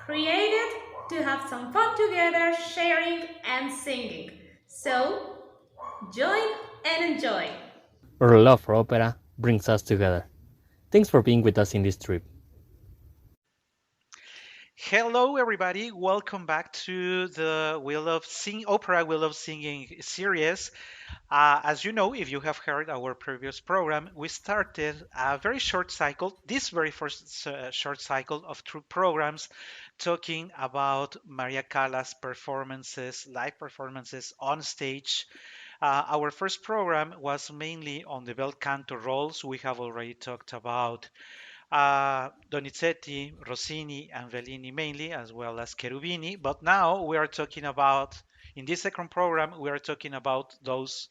created to have some fun together, sharing and singing. So, join and enjoy. Our love for opera brings us together. Thanks for being with us in this trip. Hello, everybody. Welcome back to the Opera Wheel of Singing series. As you know, if you have heard our previous program, we started a very short cycle, this very first short cycle of two programs, talking about Maria Callas' performances, live performances on stage. Our first program was mainly on the bel canto roles. We have already talked about Donizetti, Rossini, and Bellini mainly, as well as Cherubini. But now we are talking about, in this second program, we are talking about those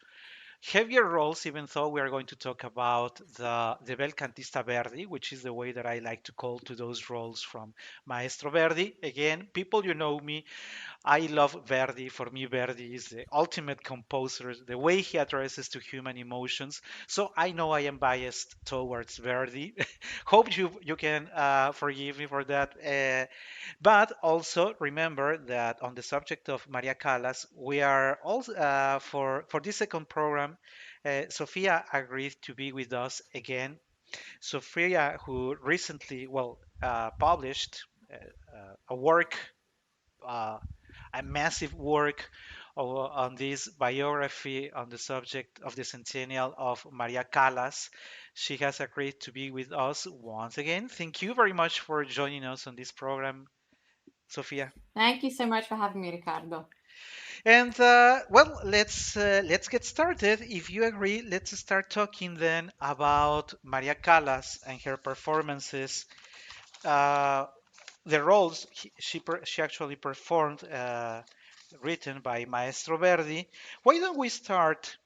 heavier roles, even though we are going to talk about the bel cantista Verdi, which is the way that I like to call to those roles from Maestro Verdi. Again, people, you know me, I love Verdi. For me, Verdi is the ultimate composer, the way he addresses to human emotions. So I know I am biased towards Verdi. Hope you can forgive me for that. But also remember that on the subject of Maria Callas, we are also for this second program. Sofia agreed to be with us again. Sofia, who recently, published a work uh, a massive work on this biography on the subject of the Centennial of Maria Callas. She has agreed to be with us once again. Thank you very much for joining us on this program, Sofia. Thank you so much for having me, Ricardo. And let's get started. If you agree, let's start talking then about Maria Callas and her performances. Uh, the roles she actually performed, written by Maestro Verdi. Why don't we start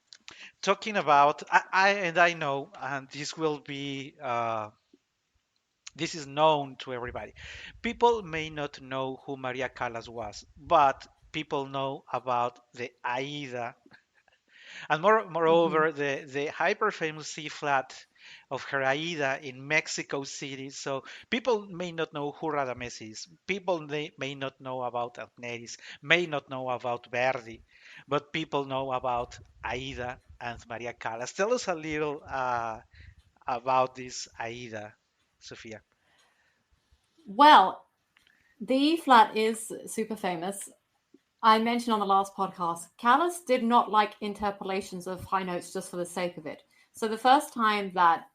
talking about? I know, and this is known to everybody. People may not know who Maria Callas was, but people know about the Aida, and Hmm. moreover the hyper famous C flat of her Aida in Mexico City. So people may not know who Radames is. People may not know about Altneris, may not know about Verdi, but people know about Aida and Maria Callas. Tell us a little about this Aida, Sofia. Well, the E flat is super famous. I mentioned on the last podcast, Callas did not like interpolations of high notes just for the sake of it. So the first time that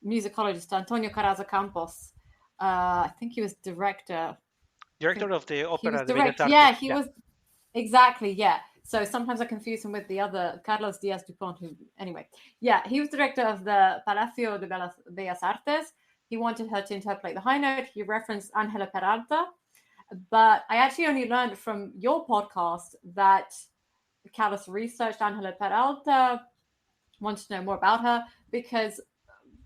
musicologist Antonio Carrasa Campos, I think he was director. I Director think of the he was Opera de Bellas direct. Artes. Yeah, he Yeah. was exactly. Yeah. So sometimes I confuse him with the other Carlos Diaz Dupont. Who, anyway, yeah, he was director of the Palacio de Bellas Artes. He wanted her to interpolate the high note. He referenced Angela Peralta, but I actually only learned from your podcast that Callas researched Angela Peralta, wanted to know more about her, because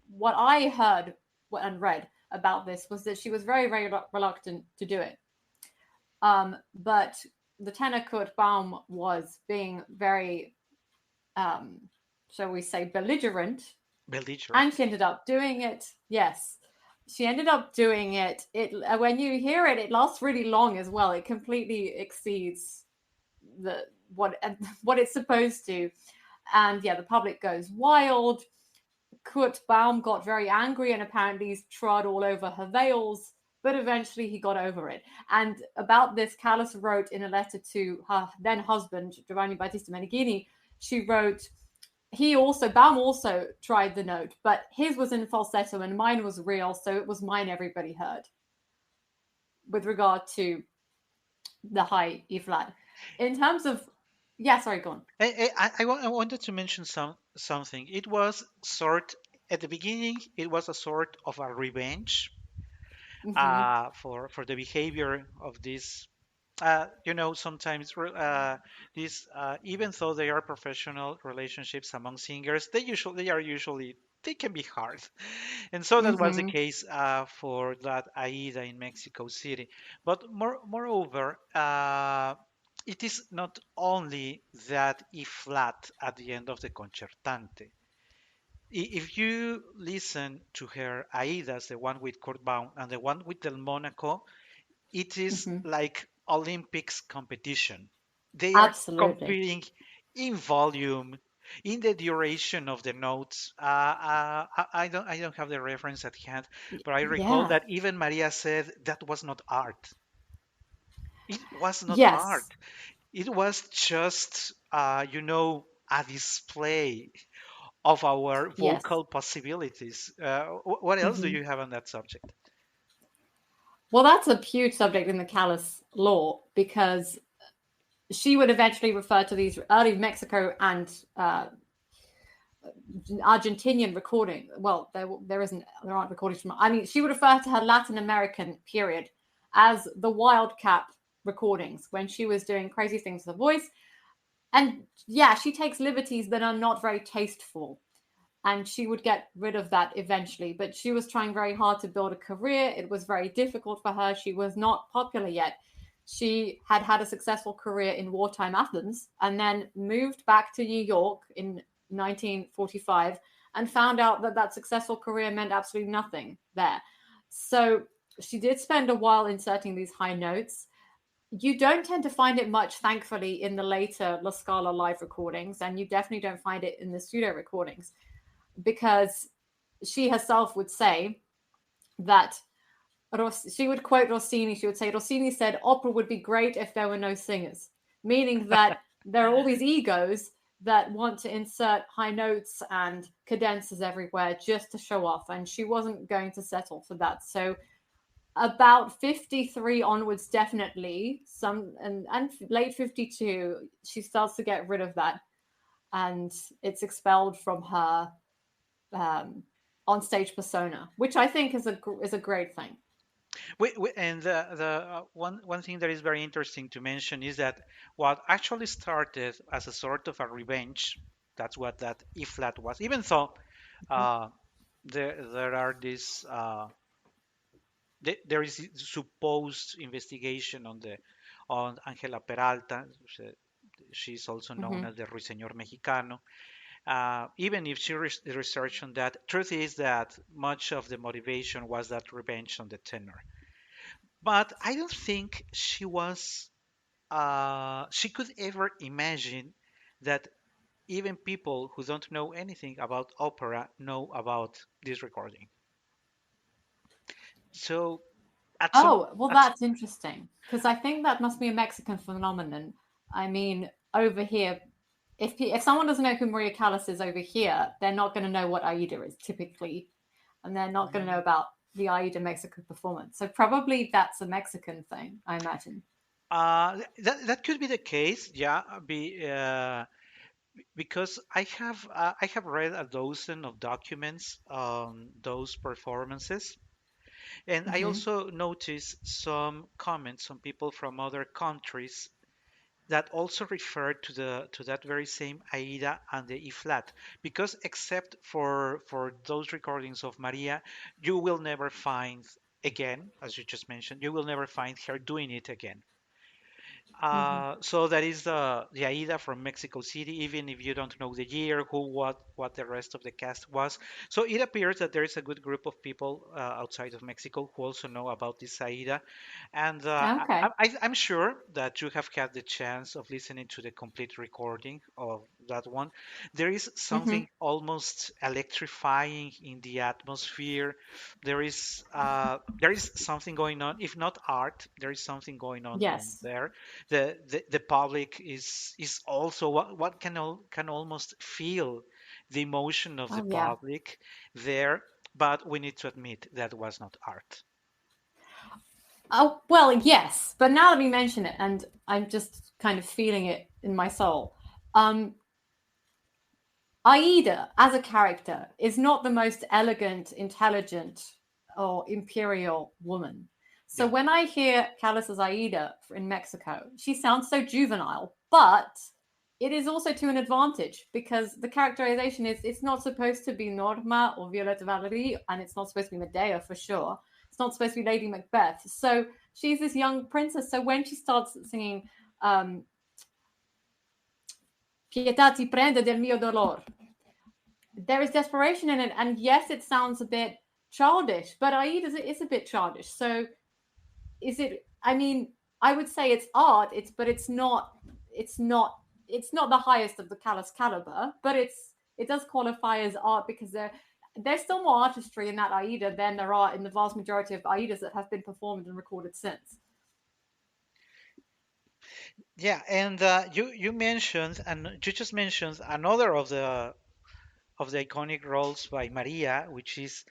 what I heard and read about this was that she was very, very reluctant to do it. But Lieutenant Kurt Baum was being very, um, shall we say, belligerent, Belligerent. and she ended up doing it. Yes, she ended up doing it. It when you hear it, it lasts really long as well. It completely exceeds the what what it's supposed to, and yeah, the public goes wild. Kurt Baum got very angry and apparently trod all over her veils, but eventually he got over it. And about this, Callas wrote in a letter to her then husband, Giovanni Battista Meneghini, she wrote, Baum also tried the note, but his was in falsetto and mine was real, so it was mine everybody heard with regard to the high E flat. In terms of, yeah, sorry, go on. I wanted to mention something. It was sort at the beginning. It was a sort of a revenge Mm-hmm. for the behavior of this. Sometimes these, even though they are professional relationships among singers, they can be hard, and so that was the Mm-hmm. case for that Aida in Mexico City. But moreover, it is not only that E flat at the end of the concertante. If you listen to her Aidas, the one with Kurt Baum and the one with Del Monaco, it is Hmm. like Olympics competition. They are Absolutely. competing in volume, in the duration of the notes. I don't have the reference at hand, but I recall Yeah. that even Maria said that was not art. It was not art. Yes. It was just, a display of our Yes. vocal possibilities. What else do Hmm. you have on that subject? Well, that's a huge subject in the Callas law because she would eventually refer to these early Mexico and Argentinian recording. Well, there aren't recordings from. I mean, she would refer to her Latin American period as the wildcat recordings when she was doing crazy things with her voice. And yeah, she takes liberties that are not very tasteful. And she would get rid of that eventually. But she was trying very hard to build a career. It was very difficult for her. She was not popular yet. She had had a successful career in wartime Athens and then moved back to New York in 1945 and found out that that successful career meant absolutely nothing there. So she did spend a while inserting these high notes. You don't tend to find it much, thankfully, in the later La Scala live recordings, and you definitely don't find it in the studio recordings because she herself would say that she would quote Rossini. She would say, Rossini said, opera would be great if there were no singers, meaning that there are all these egos that want to insert high notes and cadences everywhere just to show off. And she wasn't going to settle for that. So about 53 onwards, definitely, and late 52, she starts to get rid of that. And it's expelled from her on stage persona, which I think is a great thing. And the one thing that is very interesting to mention is that what actually started as a sort of a revenge, that's what that E flat was. Even though uh, there are these there is supposed investigation on Angela Peralta. She's also known Mm-hmm. as the Ruiseñor Mexicano. Even if she researched on that, truth is that much of the motivation was that revenge on the tenor. But I don't think she could ever imagine that even people who don't know anything about opera know about this recording. So at some, Oh, well, at, that's interesting because I think that must be a Mexican phenomenon. I mean, over here, if someone doesn't know who Maria Callas is over here, they're not going to know what Aida is typically, and they're not going to know about the Aida Mexican performance. So probably that's a Mexican thing, I imagine. that could be the case, yeah. Because I have read a dozen of documents on those performances, and I Hmm. also noticed some comments from people from other countries that also refer to that very same Aida and the E flat, because except for those recordings of Maria, you will never find again, as you just mentioned, you will never find her doing it again. Hmm. So that is the Aida from Mexico City, even if you don't know the year, who, what the rest of the cast was. So it appears that there is a good group of people outside of Mexico who also know about this Aida. And Okay. I'm sure that you have had the chance of listening to the complete recording of that one. There is Hmm. something almost electrifying in the atmosphere. There is something going on, if not art, there is something going on Yes. there. The public is also what can almost feel the emotion of the Oh, yeah. public there, but we need to admit that was not art. Oh, well, yes. But now that we mention it, and I'm just kind of feeling it in my soul, um, Aida, as a character, is not the most elegant, intelligent, or imperial woman. So Yeah. when I hear Callas' Aida in Mexico, she sounds so juvenile, but it is also to an advantage because the characterization is it's not supposed to be Norma or Violetta Valerie, and it's not supposed to be Medea for sure. It's not supposed to be Lady Macbeth. So she's this young princess. So when she starts singing Pietà ti prende del mio dolor, there is desperation in it, and yes, it sounds a bit childish, but Aida is a bit childish. So, is it I mean, I would say it's art. It's not the highest of the Callas caliber, but it does qualify as art because there's still more artistry in that Aida than there are in the vast majority of Aidas that have been performed and recorded since. Yeah, and you mentioned, and you just mentioned another of the iconic roles by Maria, which is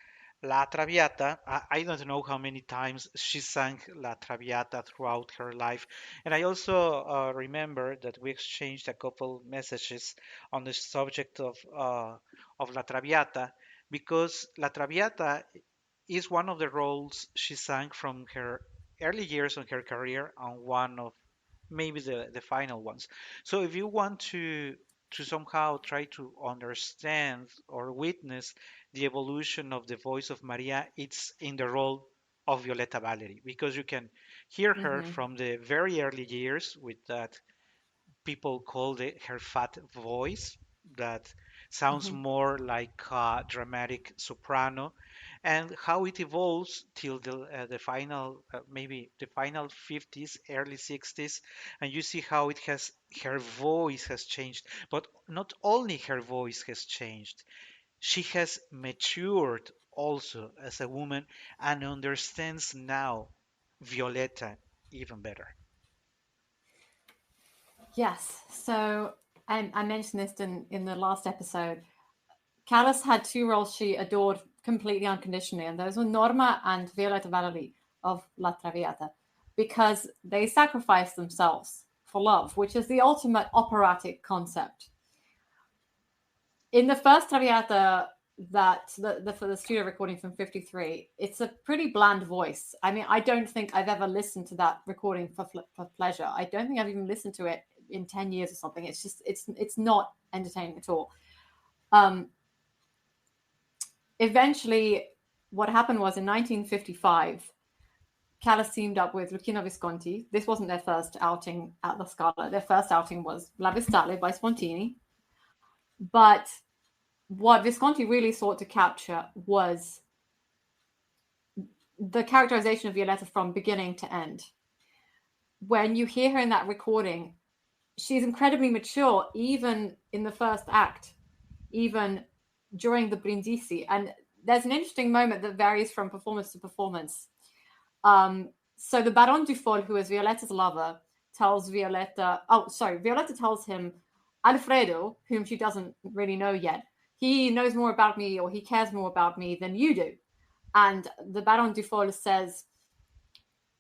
La Traviata. I don't know how many times she sang La Traviata throughout her life. And I also remember that we exchanged a couple messages on the subject of La Traviata, because La Traviata is one of the roles she sang from her early years of her career and one of maybe the final ones. So if you want to somehow try to understand or witness the evolution of the voice of Maria, it's in the role of Violetta Valery, because you can hear her Mm-hmm. from the very early years with that people call her fat voice that sounds Mm-hmm. more like a dramatic soprano, and how it evolves till the final, maybe the final 50s, early 60s, and you see how it has her voice has changed. But not only her voice has changed, she has matured also as a woman and understands now Violetta even better. Yes. So I mentioned this in the last episode. Callas had two roles she adored completely unconditionally, and those were Norma and Violetta Valery of La Traviata, because they sacrificed themselves for love, which is the ultimate operatic concept. In the first Traviata, that for the studio recording from 53, it's a pretty bland voice. I mean, I don't think I've ever listened to that recording for pleasure. I don't think I've even listened to it in 10 years or something. It's just it's not entertaining at all. Eventually, what happened was in 1955, Callas teamed up with Luchino Visconti. This wasn't their first outing at La Scala. Their first outing was La Vestale by Spontini. But what Visconti really sought to capture was the characterization of Violetta from beginning to end. When you hear her in that recording, she's incredibly mature, even in the first act, even during the Brindisi. And there's an interesting moment that varies from performance to performance. So the Baron Dufault, who is Violetta's lover, tells Violetta, Violetta tells him, Alfredo, whom she doesn't really know yet, he knows more about me, or he cares more about me than you do. And the Baron Dufault says,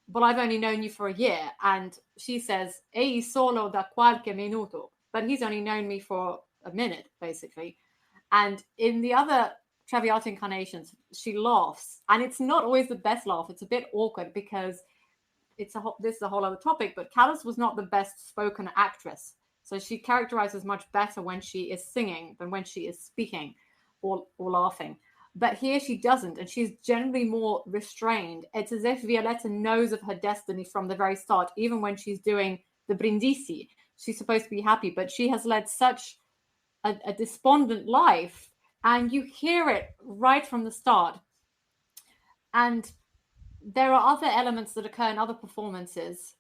well, I've only known you for a year. And she says, Ei solo da qualche minuto. But he's only known me for a minute, basically. And in the other Traviata incarnations, she laughs. And it's not always the best laugh. It's a bit awkward because this is a whole other topic, but Callas was not the best spoken actress. So she characterizes much better when she is singing than when she is speaking or laughing. But here she doesn't, and she's generally more restrained. It's as if Violetta knows of her destiny from the very start, even when she's doing the Brindisi. She's supposed to be happy, but she has led such a despondent life, and you hear it right from the start. And there are other elements that occur in other performances,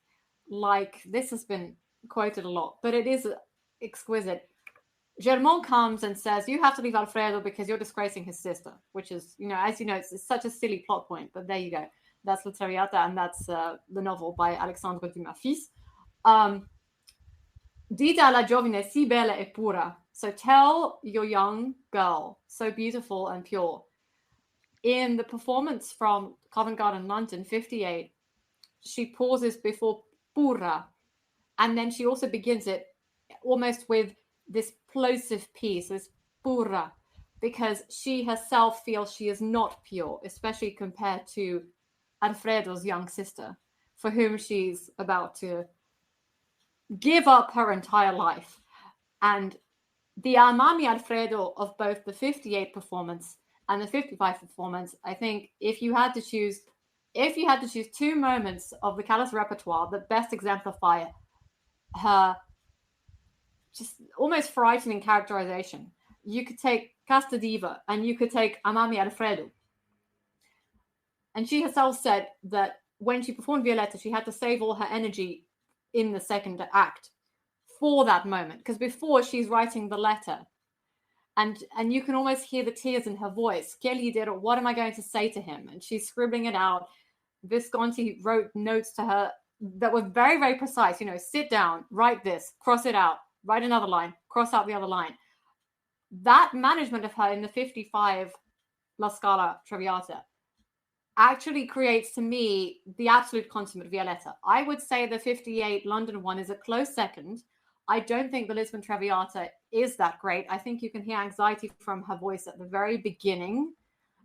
like this has been quoted a lot, but it is exquisite. Germont comes and says, you have to leave Alfredo because you're disgracing his sister, which is, as you know, it's such a silly plot point, but there you go. That's La Traviata, and that's the novel by Alexandre Dumas fils. Dita alla giovine si bella e pura. So tell your young girl, so beautiful and pure. In the performance from Covent Garden, London, 58, she pauses before pura, and then she also begins it almost with this plosive piece, this pura, because she herself feels she is not pure, especially compared to Alfredo's young sister, for whom she's about to give up her entire life. And the Amami Alfredo of both the 58 performance and the 55 performance, I think if you had to choose two moments of the Callas repertoire that best exemplify her just almost frightening characterization, you could take Casta Diva and you could take Amami Alfredo. And she herself said that when she performed Violetta, she had to save all her energy in the second act for that moment, because before she's writing the letter, and you can almost hear the tears in her voice. What am I going to say to him? And she's scribbling it out. Visconti wrote notes to her that were very, very precise. Sit down, write this, cross it out, write another line, cross out the other line. That management of her in the 55 La Scala Traviata actually creates, to me, the absolute consummate Violetta. I would say the 58 London one is a close second. I don't think the Lisbon Traviata is that great. I think you can hear anxiety from her voice at the very beginning.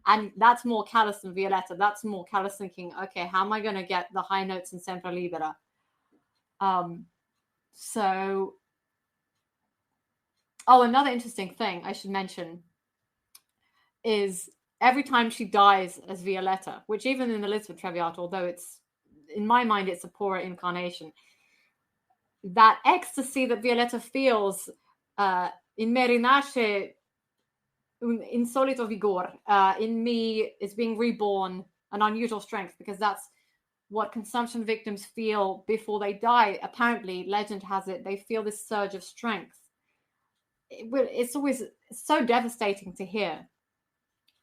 And that's more Callas than Violetta. That's more Callas thinking, okay, how am I going to get the high notes in Sempre Libera? Another interesting thing I should mention is every time she dies as Violetta, which even in the Lisbon Traviata, although it's, in my mind, it's a poorer incarnation, that ecstasy that Violetta feels in Me rinasce un insolito vigor, in me is being reborn, an unusual strength, because that's what consumption victims feel before they die. Apparently, legend has it, they feel this surge of strength. It's always so devastating to hear.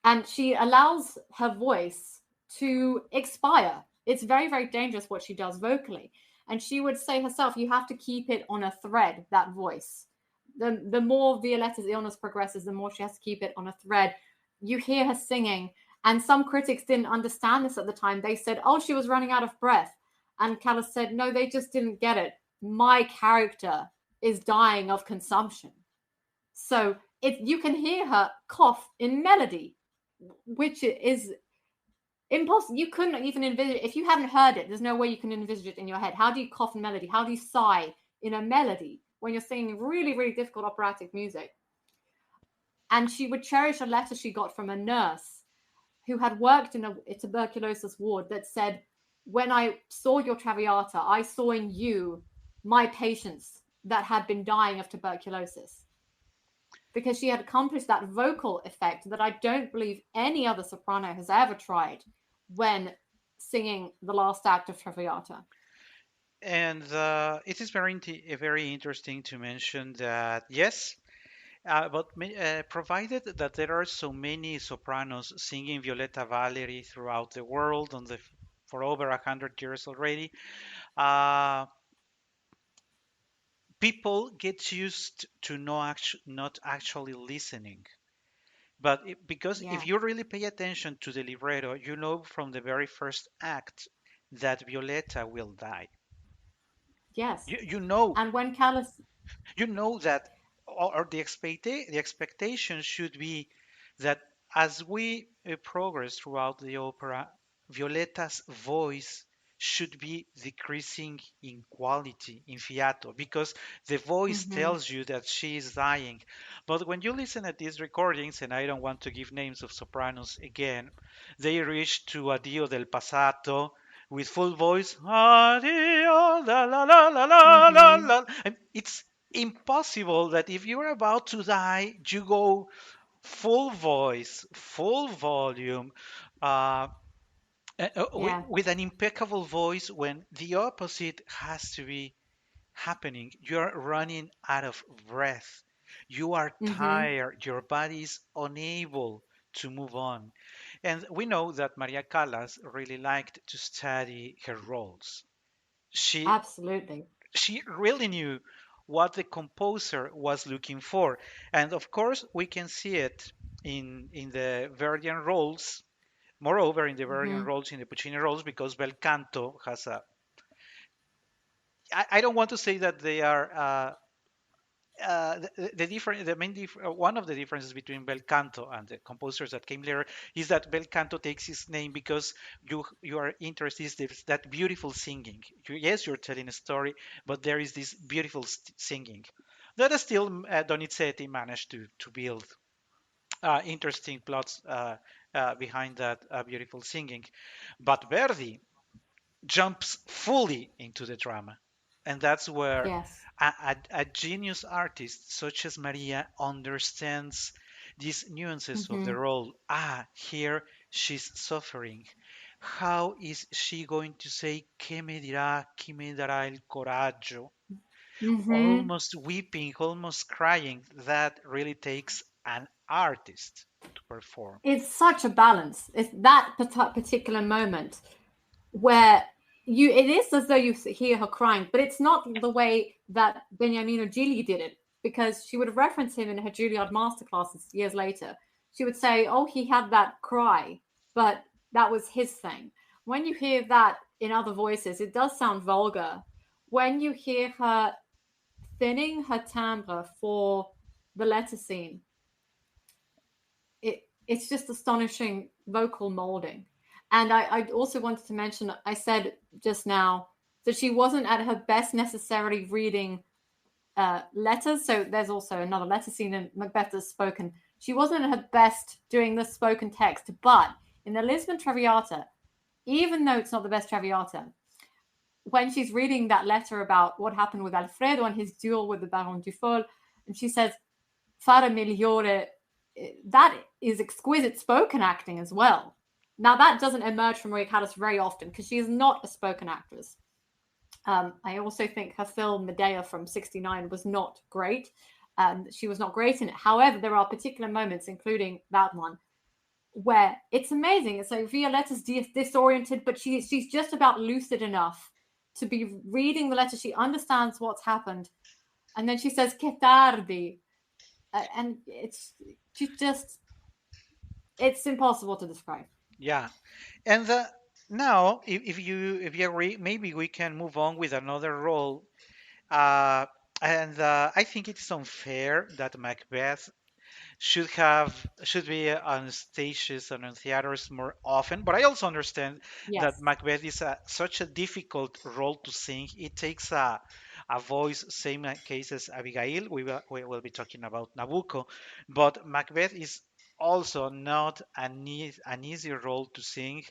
And she allows her voice to expire. It's very, very dangerous what she does vocally. And she would say herself, you have to keep it on a thread, that voice. The more Violetta's illness progresses, the more she has to keep it on a thread. You hear her singing, and some critics didn't understand this at the time. They said, oh, she was running out of breath. And Callas said, no, they just didn't get it. My character is dying of consumption. So you can hear her cough in melody, which is impossible. You couldn't even envisage it. If you haven't heard it, there's no way you can envisage it in your head. How do you cough in melody? How do you sigh in a melody when you're singing really, really difficult operatic music? And she would cherish a letter she got from a nurse who had worked in a tuberculosis ward that said, when I saw your Traviata, I saw in you my patients that had been dying of tuberculosis. Because she had accomplished that vocal effect that I don't believe any other soprano has ever tried when singing the last act of Traviata. And it is very interesting to mention that, yes, but provided that there are so many sopranos singing Violetta Valery throughout the world for over 100 years already, people get used to not actually listening. But because if you really pay attention to the libretto, you know from the very first act that Violetta will die. Yes. You know. And when Callas... You know that, or the expectation should be that as we progress throughout the opera, Violetta's voice should be decreasing in quality, in fiato, because the voice tells you that she is dying. But when you listen at these recordings, and I don't want to give names of sopranos again, they reach to Addio del Passato with full voice. Addio, la la la la la la la. And it's impossible that if you're about to die, you go full voice, full volume, with an impeccable voice when the opposite has to be happening. You're running out of breath. You are tired. Your body is unable to move on. And we know that Maria Callas really liked to study her roles. Absolutely. She really knew what the composer was looking for. And of course, we can see it in the Verdian roles. Moreover, in the Verdian roles, in the Puccini roles, because Bel Canto has a. I don't want to say that they are one of the differences between Bel Canto and the composers that came later is that Bel Canto takes its name because your interest is that beautiful singing. Yes, you're telling a story, but there is this beautiful singing that still Donizetti managed to build interesting plots behind that beautiful singing. But Verdi jumps fully into the drama. And that's where a genius artist such as Maria understands these nuances of the role. Here she's suffering. How is she going to say "que me dirá, que me dará el coraggio"? Mm-hmm. Almost weeping, almost crying. That really takes an artist to perform. It's such a balance. It's that particular moment where it is as though you hear her crying, but it's not the way that Beniamino Gigli did it, because she would reference him in her Juilliard masterclasses years later. She would say, "Oh, he had that cry, but that was his thing." When you hear that in other voices, it does sound vulgar. When you hear her thinning her timbre for the letter scene, it's just astonishing vocal molding. And I also wanted to mention, I said just now that she wasn't at her best necessarily reading letters. So there's also another letter scene in Macbeth that's spoken. She wasn't at her best doing the spoken text, but in the Lisbon Traviata, even though it's not the best Traviata, when she's reading that letter about what happened with Alfredo and his duel with the Baron Dufault, and she says, "Fare migliore," that is exquisite spoken acting as well. Now, that doesn't emerge from Maria Callas very often because she is not a spoken actress. I also think her film Medea from '69 was not great. She was not great in it. However, there are particular moments, including that one, where it's amazing. It's like Violetta's disoriented, but she's just about lucid enough to be reading the letter. She understands what's happened. And then she says, "Che tardi." And it's just, it's impossible to describe. Yeah, and now, if you agree, maybe we can move on with another role. Uh, and I think it's unfair that Macbeth should be on stages and on theaters more often. But I also understand that Yes. Macbeth is such a difficult role to sing. It takes a voice, same case as Abigail. We will be talking about Nabucco, but Macbeth is also not an easy role to sing.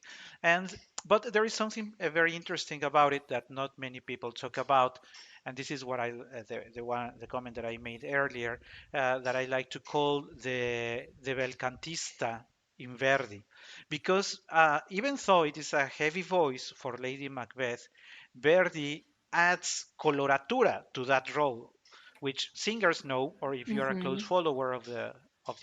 And but there is something very interesting about it that not many people talk about, and this is what the comment that I made earlier, that I like to call the bel cantista in Verdi, because even though it is a heavy voice for Lady Macbeth, Verdi adds coloratura to that role, which singers know, or if you're a close Mm-hmm. follower of the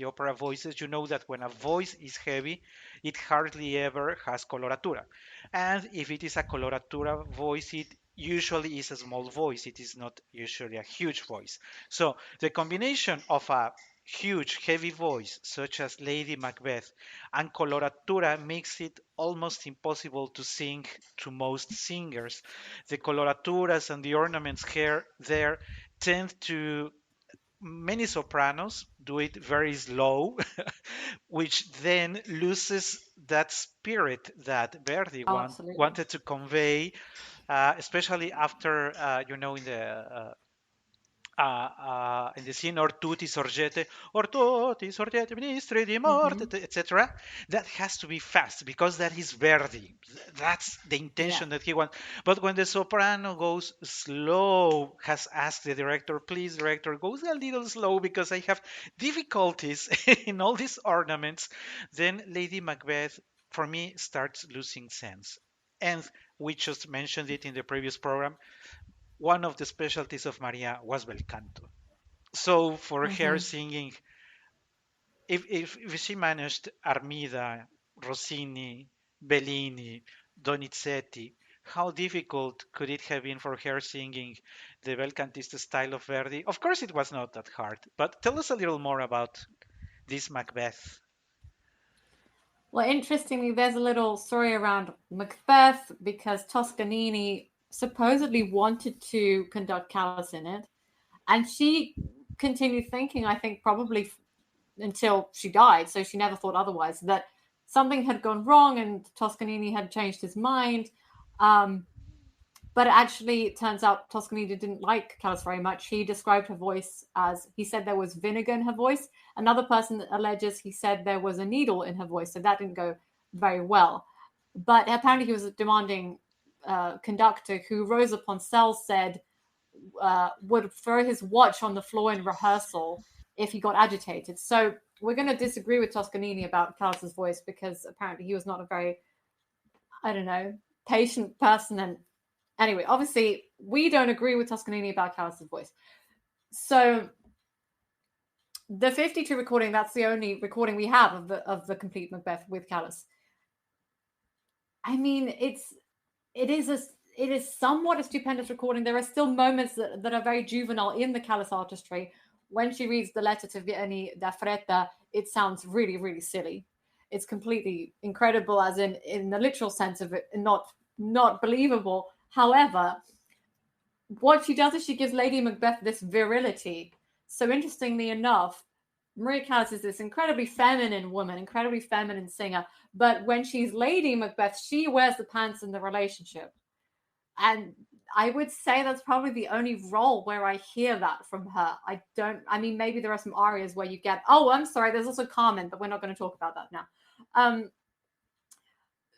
opera voices, you know that when a voice is heavy, it hardly ever has coloratura. And if it is a coloratura voice, it usually is a small voice. It is not usually a huge voice. So the combination of a huge, heavy voice, such as Lady Macbeth, and coloratura makes it almost impossible to sing to most singers. The coloraturas and the ornaments here there tend to many sopranos do it very slow, which then loses that spirit that Verdi Oh, absolutely. wanted to convey, especially after, in the scene Ortuti sorgete, ministri di Mm-hmm. morte, etc. That has to be fast because that is Verdi. That's the Yeah. intention that he wants. But when the soprano goes slow, has asked the director, please, director, go a little slow because I have difficulties in all these ornaments, then Lady Macbeth, for me, starts losing sense. And we just mentioned it in the previous program, one of the specialties of Maria was bel canto. So for her Mm-hmm. singing, if she managed Armida, Rossini, Bellini, Donizetti, how difficult could it have been for her singing the bel cantista style of Verdi? Of course, it was not that hard. But tell us a little more about this Macbeth. Well, interestingly, there's a little story around Macbeth because Toscanini supposedly wanted to conduct Callas in it, and she continued thinking, I think probably until she died, so she never thought otherwise, that something had gone wrong and Toscanini had changed his mind. Um, but actually, it turns out Toscanini didn't like Callas very much. He described her voice as, he said there was vinegar in her voice. Another person alleges he said there was a needle in her voice, so that didn't go very well. But apparently, he was a demanding conductor who Rosa Poncel said would throw his watch on the floor in rehearsal if he got agitated. So we're going to disagree with Toscanini about Callas's voice because apparently he was not a very I don't know, patient person. And anyway, obviously, we don't agree with Toscanini about Callas' voice. So the 52 recording, that's the only recording we have of the complete Macbeth with Callas. I mean, it is somewhat a stupendous recording. There are still moments that are very juvenile in the Callas artistry. When she reads the letter to Vieni da Fretta, it sounds really, really silly. It's completely incredible, as in the literal sense of it, and not believable. However, what she does is she gives Lady Macbeth this virility. So interestingly enough, Maria Callas is this incredibly feminine woman, incredibly feminine singer. But when she's Lady Macbeth, she wears the pants in the relationship. And I would say that's probably the only role where I hear that from her. I mean, maybe there are some arias where you get, oh, I'm sorry, there's also Carmen, but we're not going to talk about that now.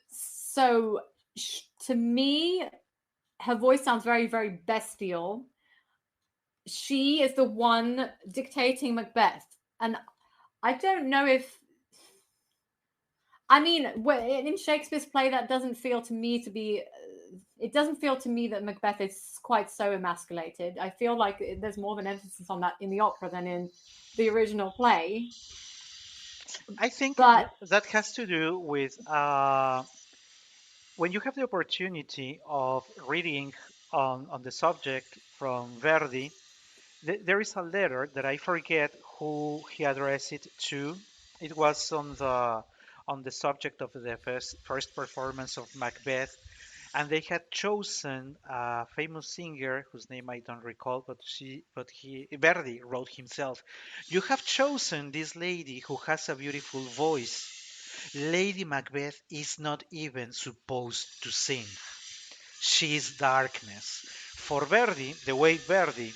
So to me, her voice sounds very, very bestial. She is the one dictating Macbeth. And I don't know if, I mean, in Shakespeare's play, that doesn't feel to me to be, it doesn't feel to me that Macbeth is quite so emasculated. I feel like there's more of an emphasis on that in the opera than in the original play. I think But that has to do with when you have the opportunity of reading on the subject from Verdi. There is a letter that I forget who he addressed it to. It was on the subject of the first performance of Macbeth, and they had chosen a famous singer whose name I don't recall, but he Verdi wrote himself. You have chosen this lady who has a beautiful voice. Lady Macbeth is not even supposed to sing. She is darkness. For Verdi, the way Verdi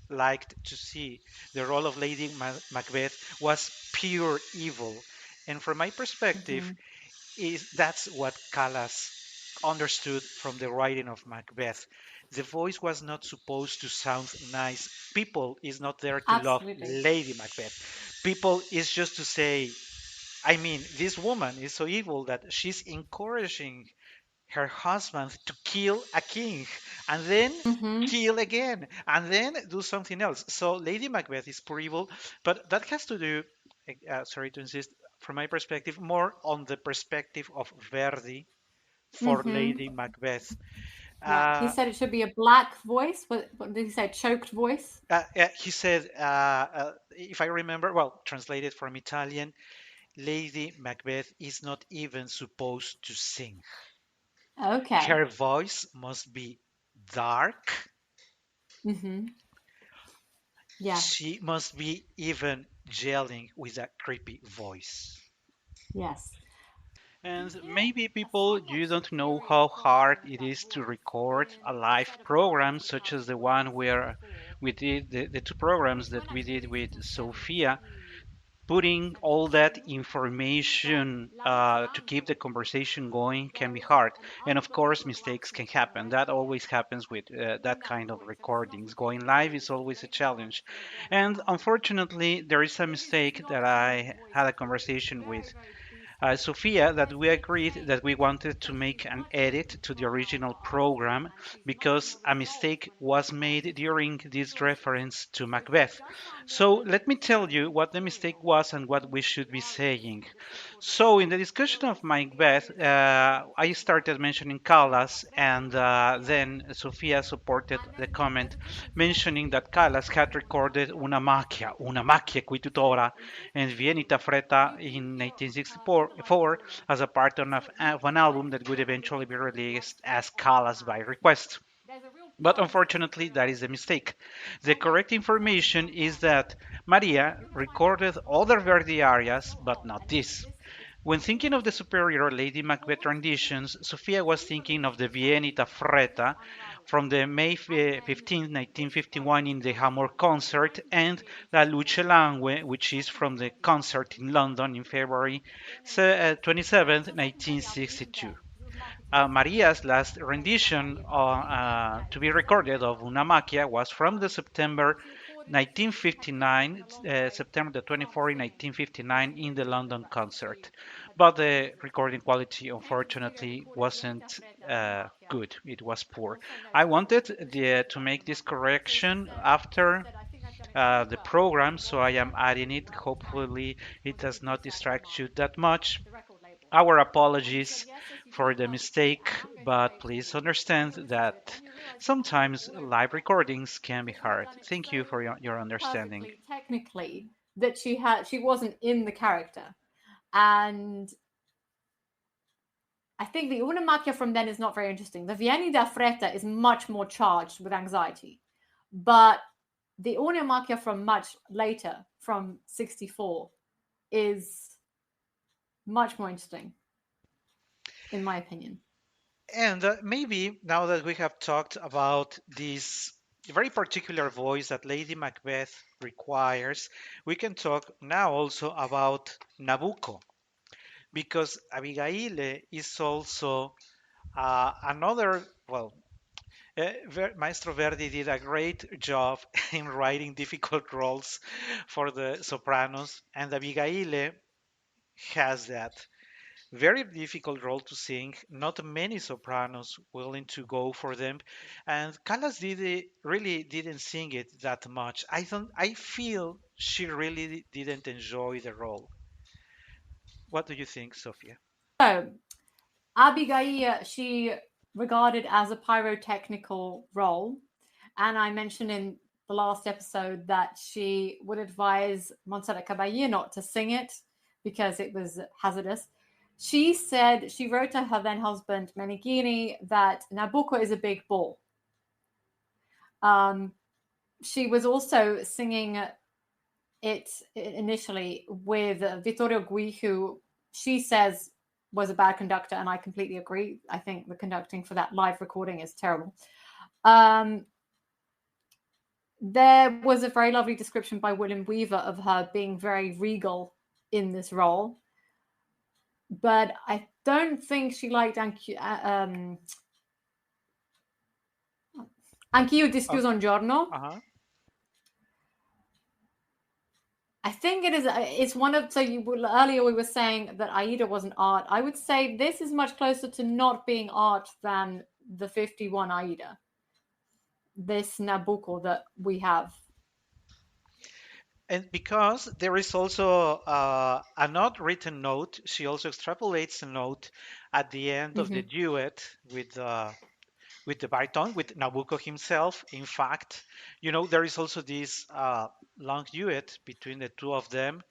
liked to see the role of Lady Macbeth was pure evil. And from my perspective, mhm, is that's what Callas understood from the writing of Macbeth. The voice was not supposed to sound nice. People is not there to love absolutely. Lady Macbeth. People is just to say, I mean, this woman is so evil that she's encouraging her husband to kill a king and then Hmm. kill again and then do something else. So Lady Macbeth is poor evil, but that has to do, sorry to insist, from my perspective, more on the perspective of Verdi for Hmm. Lady Macbeth. Yeah, he Uh, said it should be a black voice. What did he say? Choked voice? he said, if I remember, well, translated from Italian, Lady Macbeth is not even supposed to sing. Okay. Her voice must be dark. Hmm. Yes. She must be even yelling with a creepy voice. Yes. And maybe people, you don't know how hard it is to record a live program such as the one where we did the two programs that we did with Sophia, putting all that information to keep the conversation going can be hard. And of course, mistakes can happen. That always happens with that kind of recordings. Going live is always a challenge. And unfortunately, there is a mistake that I had a conversation with Sophia, that we agreed that we wanted to make an edit to the original program because a mistake was made during this reference to Macbeth. So let me tell you what the mistake was and what we should be saying. So in the discussion of Macbeth, I started mentioning Callas, and then Sophia supported the comment mentioning that Callas had recorded Una macchia qui tuttora, and Vienita Fretta in 1964 as a part of an album that would eventually be released as Callas by request. But unfortunately, that is a mistake. The correct information is that Maria recorded other Verdi arias, but not this. When thinking of the superior Lady Macbeth renditions, Sophia was thinking of the Vienita Fretta from the May 15, 1951 in the Hammer concert and La Luce Langue, which is from the concert in London in February 27, 1962. Maria's last rendition to be recorded of Una Macchia was from the September 1959, September the 24th, 1959, in the London concert. But the recording quality, unfortunately, wasn't good. It was poor. I wanted to make this correction after the program, so I am adding it. Hopefully, it does not distract you that much. Our apologies for the mistake, but please understand that sometimes live recordings can be hard. Thank you for your understanding. Perfectly technically that she wasn't in the character, and I think the Una Macchia from then is not very interesting. The Vieni da Fretta is much more charged with anxiety, but the Una Macchia from much later, from 64, is much more interesting, in my opinion. And maybe now that we have talked about this very particular voice that Lady Macbeth requires, we can talk now also about Nabucco, because Abigail is also another, well, Maestro Verdi did a great job in writing difficult roles for the sopranos, and Abigail has that very difficult role to sing. Not many sopranos willing to go for them, and Callas really didn't sing it that much. I feel she really didn't enjoy the role. What do you think, Sophia? So, Abigail, she regarded as a pyrotechnical role, and I mentioned in the last episode that she would advise Montserrat Caballé not to sing it because it was hazardous. She said she wrote to her then husband Meneghini that Nabucco is a big ball. She was also singing it initially with Vittorio Gui, who she says was a bad conductor, and I completely agree. I think the conducting for that live recording is terrible. There was a very lovely description by William Weaver of her being very regal in this role, but I don't think she liked Anch'io Discuso un giorno. Uh-huh. I think it is. It's one of. So earlier we were saying that Aida wasn't art. I would say this is much closer to not being art than the 51 Aida. This Nabucco that we have. And because there is also a not written note, she also extrapolates a note at the end of the duet with the baritone, with Nabucco himself. In fact, there is also this long duet between the two of them,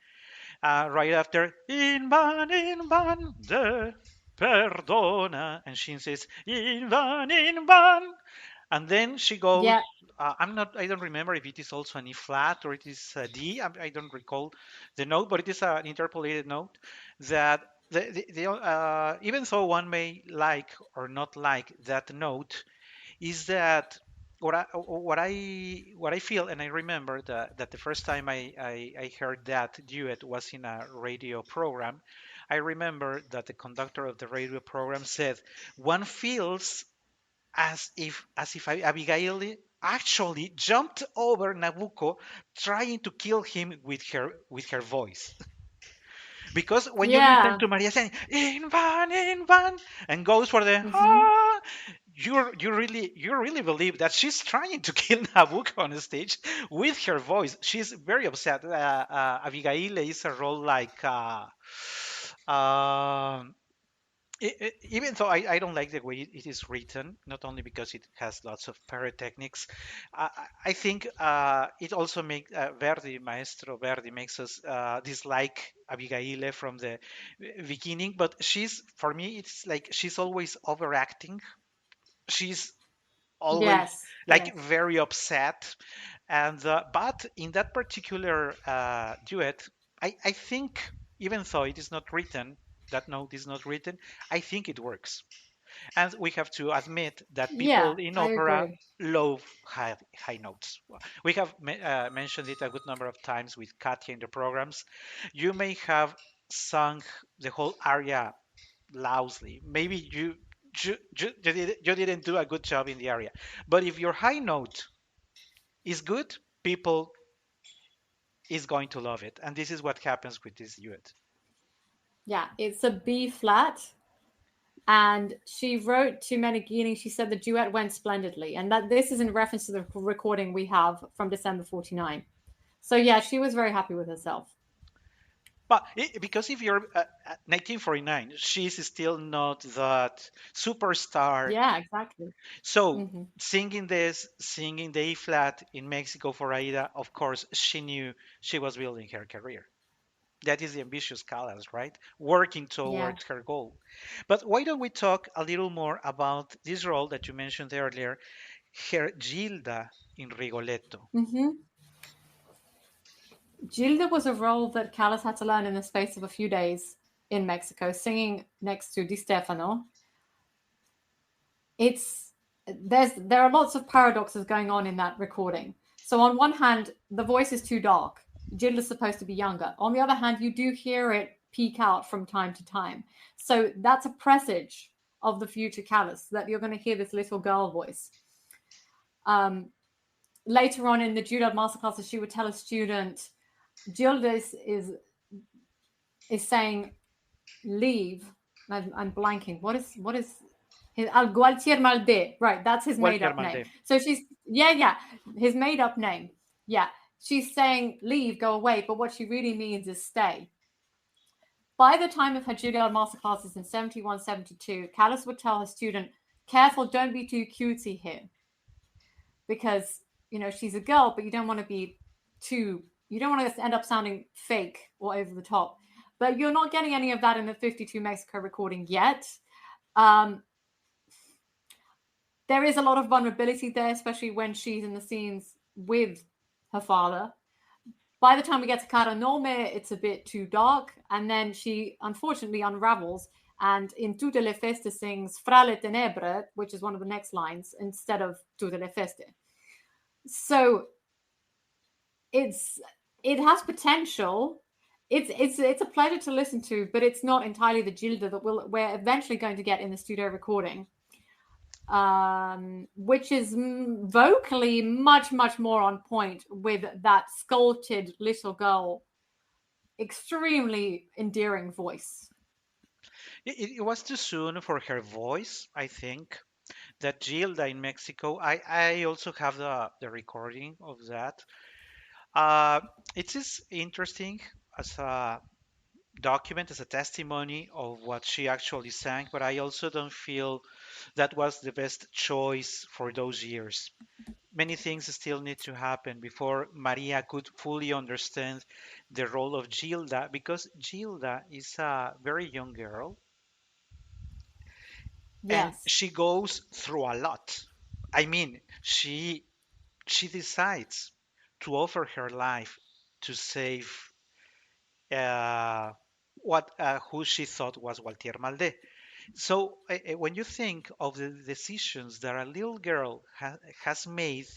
right after in van de perdona, and she says in van, and then she goes. Yeah. I don't remember if it is also an E flat or it is a D. I don't recall the note, but it is an interpolated note that even though one may like or not like that note, is that what I feel, and I remember that the first time I heard that duet was in a radio program. I remember that the conductor of the radio program said, one feels as if Abigail actually jumped over Nabucco, trying to kill him with her voice. Because when you listen to Maria saying in van, and goes for the you really believe that she's trying to kill Nabucco on the stage with her voice. She's very upset. Abigail is a role like even though I don't like the way it is written, not only because it has lots of pyrotechnics, I think it also makes Maestro Verdi makes us dislike Abigail from the beginning. But for me, it's like she's always overacting. She's always very upset, and but in that particular duet, I think even though it is not written, that note is not written, I think it works. And we have to admit that people in opera love high notes. We have mentioned it a good number of times with Katya in the programs. You may have sung the whole aria loudly. Maybe you didn't do a good job in the aria. But if your high note is good, people is going to love it. And this is what happens with this duet. Yeah, it's a B flat. And she wrote to Meneghini, she said the duet went splendidly. And that this is in reference to the recording we have from December 49. So yeah, she was very happy with herself. But because if you're at 1949, she's still not that superstar. Yeah, exactly. So singing the A flat in Mexico for Aida, of course, she knew she was building her career. That is the ambitious Callas, right? Working Yeah. towards her goal. But why don't we talk a little more about this role that you mentioned earlier, her Gilda in Rigoletto? Gilda was a role that Callas had to learn in the space of a few days in Mexico, singing next to Di Stefano. There are lots of paradoxes going on in that recording. So on one hand, the voice is too dark. Gilda's supposed to be younger. On the other hand, you do hear it peak out from time to time. So that's a presage of the future Callas, that you're going to hear this little girl voice. Later on in the Juilliard masterclasses, she would tell a student, Gilda is saying, leave. I'm blanking. What is his Gualtier Malde? Right, that's his made-up name. So she's his made-up name. Yeah, she's saying leave, go away, but what she really means is stay. By the time of her Juilliard masterclasses in 71, 72, Callas would tell her student, careful, don't be too cutesy here. Because, she's a girl, but you don't want to end up sounding fake or over the top. But you're not getting any of that in the 52 Mexico recording yet. There is a lot of vulnerability there, especially when she's in the scenes with her father. By the time we get to Cara Nome, it's a bit too dark. And then she unfortunately unravels. And in Tutte le Feste sings Fra le tenebre, which is one of the next lines, instead of Tutte le Feste. So it has potential. It's a pleasure to listen to, but it's not entirely the Gilda that we're eventually going to get in the studio recording, which is vocally much, much more on point with that sculpted little girl, extremely endearing voice. It was too soon for her voice, I think. That Gilda in Mexico, I also have the recording of that. It is interesting as a document, as a testimony of what she actually sang, but I also don't feel that was the best choice for those years. Many things still need to happen before Maria could fully understand the role of Gilda, because Gilda is a very young girl. Yes. And she goes through a lot. I mean, she decides to offer her life to save who she thought was Gualtier Malde. So when you think of the decisions that a little girl has made,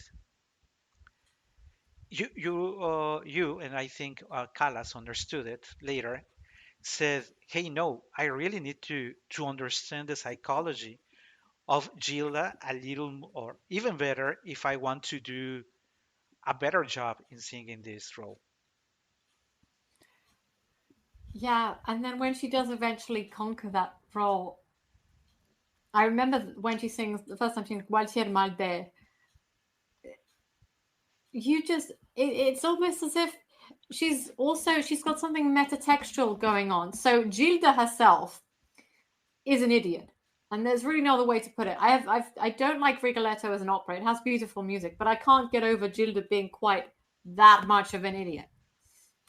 you and I think Callas understood it later, said, "Hey, no, I really need to understand the psychology of Gilda a little, or even better, if I want to do a better job in singing this role." Yeah, and then when she does eventually conquer that role, I remember when she sings the first time she sings Gualtier Malde. It's almost as if she's got something metatextual going on. So Gilda herself is an idiot, and there's really no other way to put it. I don't like Rigoletto as an opera. It has beautiful music, but I can't get over Gilda being quite that much of an idiot.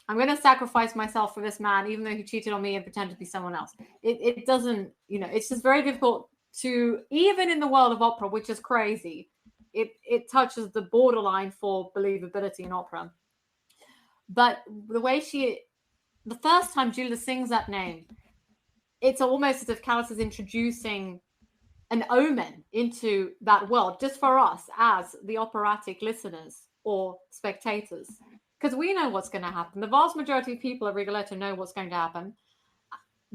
I'm going to sacrifice myself for this man, even though he cheated on me and pretended to be someone else. It doesn't, it's just very difficult to, even in the world of opera, which is crazy, it touches the borderline for believability in opera. But the way the first time Gilda sings that name, it's almost as if Callas is introducing an omen into that world, just for us as the operatic listeners or spectators. Because we know what's going to happen. The vast majority of people at Rigoletto know what's going to happen.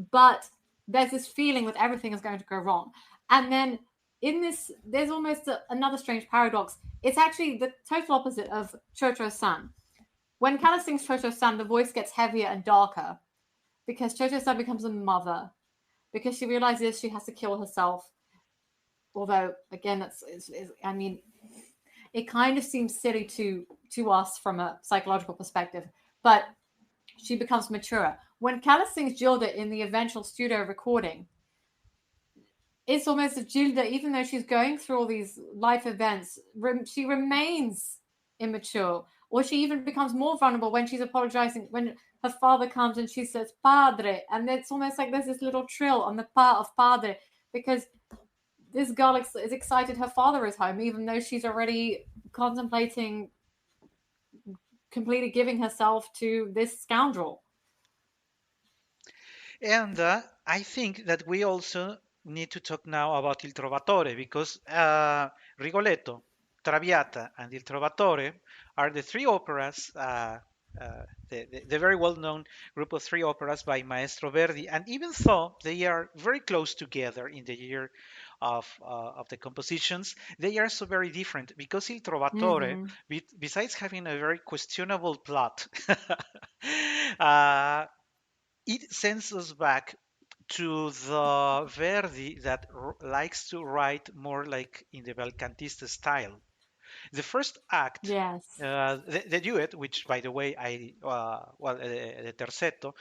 But there's this feeling that everything is going to go wrong. And then in this, there's almost another strange paradox. It's actually the total opposite of Chocho San. when Callas sings Chocho-san, the voice gets heavier and darker because Chocho-san becomes a mother, because she realizes she has to kill herself. Although, again, I mean, it kind of seems silly to us from a psychological perspective, but she becomes mature. When Callas sings Gilda in the eventual studio recording, it's almost as Gilda, even though she's going through all these life events, she remains immature, or she even becomes more vulnerable when she's apologizing, when her father comes and she says padre, and it's almost like there's this little trill on the part of padre, because this girl is excited her father is home, even though she's already contemplating completely giving herself to this scoundrel. And I think that we also need to talk now about Il Trovatore, because Rigoletto, Traviata, and Il Trovatore are the three operas, the very well-known group of three operas by Maestro Verdi. And even though they are very close together in the year of the compositions, they are so very different, because Il Trovatore, besides having a very questionable plot, it sends us back to the Verdi that likes to write more like in the belcantista style. The first act, Yes. the duet, which by the way, the terzetto,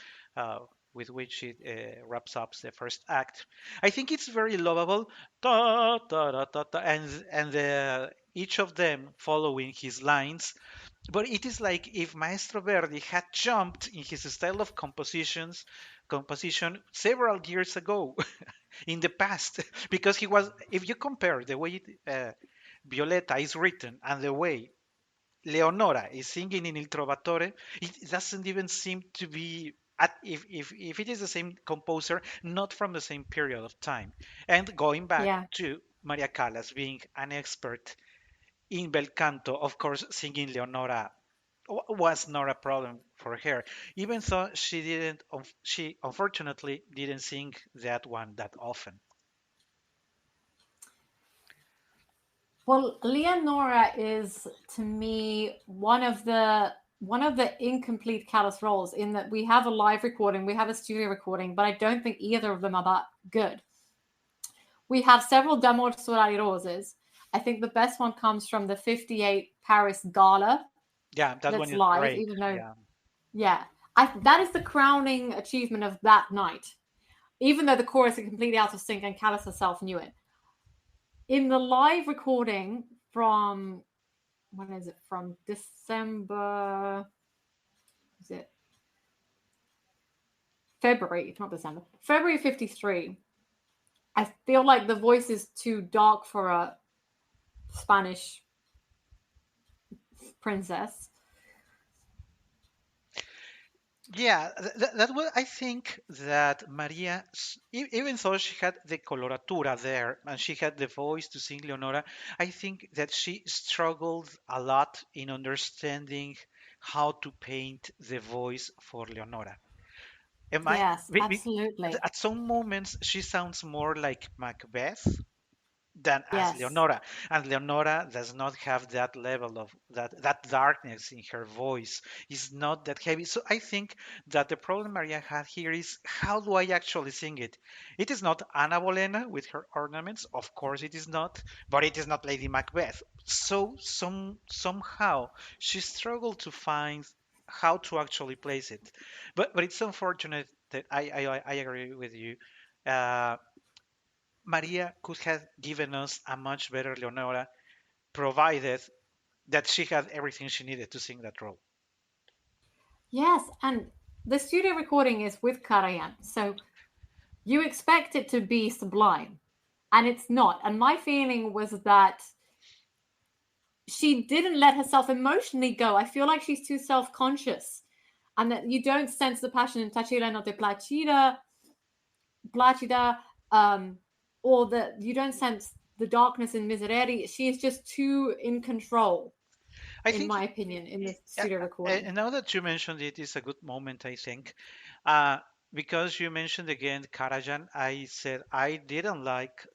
with which it wraps up the first act, I think it's very lovable. Ta, ta, ta, ta, ta, and each of them following his lines. But it is like if Maestro Verdi had jumped in his style of composition several years ago in the past, because he was, if you compare the way Violetta is written and the way Leonora is singing in Il Trovatore, it doesn't even seem to be if it is the same composer, not from the same period of time. And going back to Maria Callas being an expert in bel canto, of course, singing Leonora was not a problem for her, even though she unfortunately didn't sing that one that often. Well, Leonora is, to me, one of the incomplete Callas roles, in that we have a live recording, we have a studio recording, but I don't think either of them are that good. We have several D'Amor Solari Roses. I think the best one comes from the 58 Paris Gala. Yeah, that one is live, great. even though, that is the crowning achievement of that night. Even though the chorus is completely out of sync and Callas herself knew it. In the live recording from, when is it? From December, is it? February, not December. February 53. I feel like the voice is too dark for a Spanish princess. Yeah, that was, I think that Maria, even though she had the coloratura there and she had the voice to sing Leonora, I think that she struggled a lot in understanding how to paint the voice for Leonora. Yes, absolutely. At some moments, she sounds more like Macbeth than as Yes. Leonora. And Leonora does not have that level of that darkness in her voice. It's not that heavy. So I think that the problem Maria had here is, how do I actually sing it? It is not Anna Bolena with her ornaments, of course it is not, but it is not Lady Macbeth. So somehow she struggled to find how to actually place it. But it's unfortunate that I agree with you. Maria could have given us a much better Leonora, provided that she had everything she needed to sing that role. Yes, and the studio recording is with Karajan, so you expect it to be sublime, and it's not. And my feeling was that she didn't let herself emotionally go. I feel like she's too self-conscious, and that you don't sense the passion in Tachira no te Placida, or that you don't sense the darkness in Miserere. She is just too in control, in my opinion, in the studio recording. And now that you mentioned it, is a good moment, I think. Because you mentioned again Karajan, I said I don't like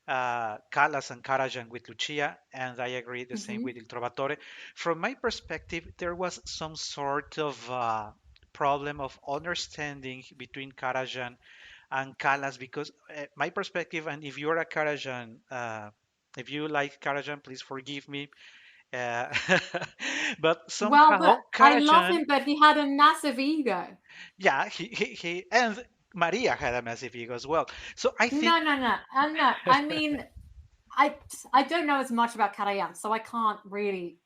Callas and Karajan with Lucia, and I agree the same Hmm. with Il Trovatore. From my perspective, there was some sort of problem of understanding between Karajan and Callas because my perspective, and if you're a Karajan, if you like Karajan, please forgive me. Uh, but Well, but somehow I love Karajan, him, but he had a massive ego. yeah, he and Maria had a massive ego as well. So I think No, no, no, no. I mean, I I don't know as much about Karajan, so I can't really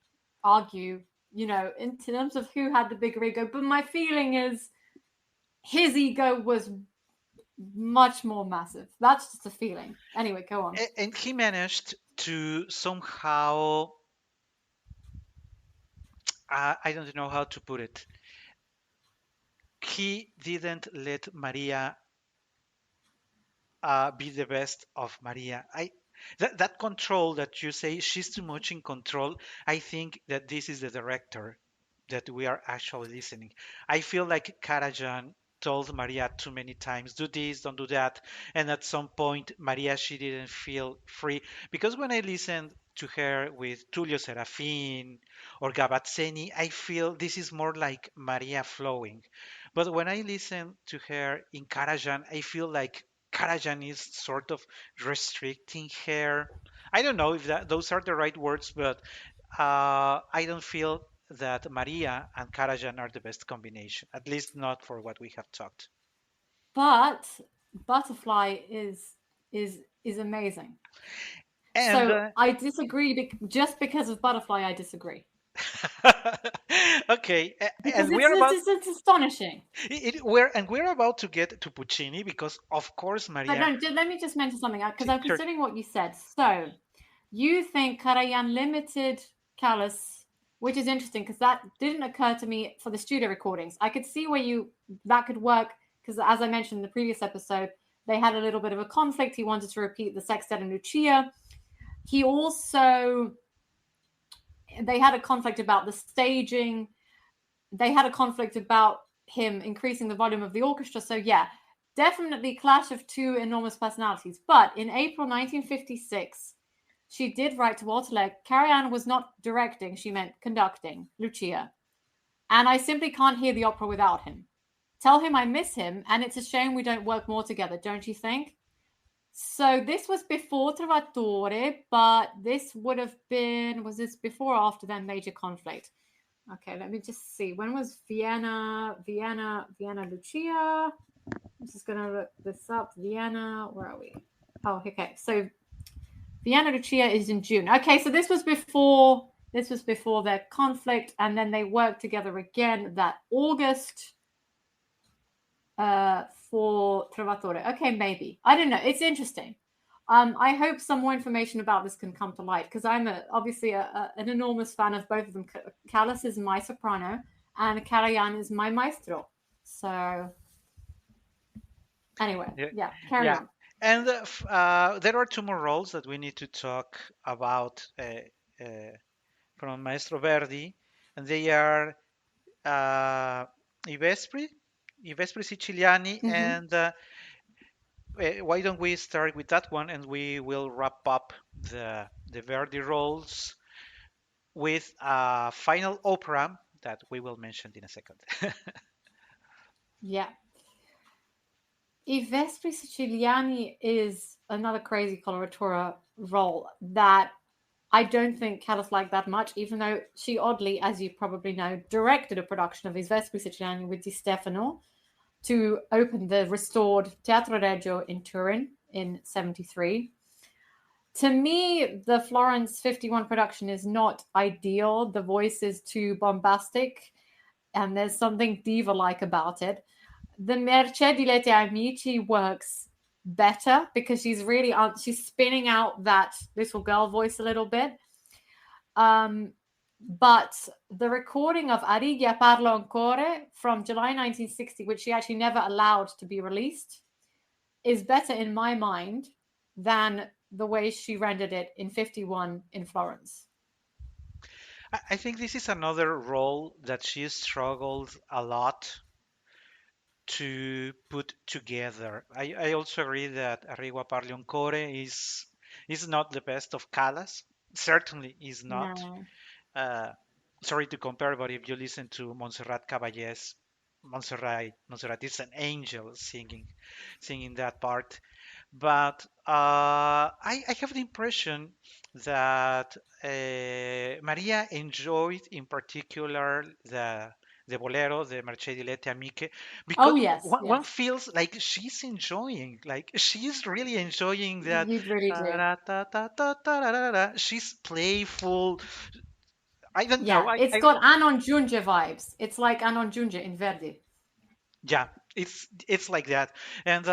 argue, in terms of who had the bigger ego. But my feeling is his ego was much more massive. That's just a feeling. Anyway, go on. and he managed to somehow I don't know how to put it. He didn't let Maria be the best of Maria. That control that you say she's too much in control. I think that this is the director that we are actually listening. I feel like Karajan told Maria too many times, do this, don't do that, and at some point Maria she didn't feel free because when I listened to her with Tullio Serafin or Gavazzeni, I feel this is more like Maria flowing. But when I listen to her in Karajan, I feel like Karajan is sort of restricting her. I don't know if those are the right words, but I don't feel that Maria and Karajan are the best combination, at least not for what we have talked. But Butterfly is amazing. And So I disagree. Just because of Butterfly, I disagree okay, because and it's we're about it's, it's astonishing. we're about to get to Puccini because of course But Maria. no, let me just mention something because I'm Sure. considering what you said. So you think Karajan limited Callas, which is interesting because that didn't occur to me for the studio recordings. I could see where that could work because, as I mentioned in the previous episode, they had a little bit of a conflict. He wanted to repeat the Sextet and Lucia. He also they had a conflict about the staging. They had a conflict about him increasing the volume of the orchestra. So yeah, definitely clash of two enormous personalities. But in April 1956, she did write to Walter Legg. Karajan was not directing; she meant conducting Lucia, and I simply can't hear the opera without him. Tell him I miss him, and it's a shame we don't work more together, don't you think? So this was before Trovatore, but this would have been, was this before or after their major conflict? Okay, let me just see. When was Vienna Lucia? I'm just gonna look this up. Vienna, where are we? Oh, okay. So Vienna Lucia is in June. Okay, so this was before their conflict, and then they worked together again that August for Trovatore. Okay, maybe. I don't know. It's interesting. I hope some more information about this can come to light because I'm obviously an enormous fan of both of them. Callas is my soprano and Karajan is my maestro. So anyway, Yeah, yeah, carry yeah. on. And there are two more roles that we need to talk about from Maestro Verdi, and they are uh, I Vespri, I Vespri Siciliani, Mm-hmm. and why don't we start with that one, and we will wrap up the Verdi roles with a final opera that we will mention in a second. Yeah. I Vespri Siciliani is another crazy coloratura role that I don't think Callas liked that much, even though she oddly, as you probably know, directed a production of I Vespri Siciliani with Di Stefano to open the restored Teatro Regio in Turin in 73. To me, the Florence 51 production is not ideal. The voice is too bombastic, and there's something diva-like about it. The Mercé di Lete Amici works better because she's spinning out that little girl voice a little bit. But the recording of Arigia Parlo Ancora from July 1960, which she actually never allowed to be released, is better in my mind than the way she rendered it in 51 in Florence. I think this is another role that she struggled a lot to put together. I also agree that Arriva Parli Encore is It's not the best of Callas. Certainly is not. No. Uh, Sorry to compare, but if you listen to Montserrat Caballés, Montserrat is an angel singing that part. But I have the impression that Maria enjoyed, in particular, the bolero, the Marche di Lette Amiche, because Oh yes, one yes. feels like she's enjoying, like she's really enjoying that. You really do. She's playful. I don't know. Yeah, it's got Anon Junja vibes. It's like Anon Junja in Verdi. Yeah, it's like that, and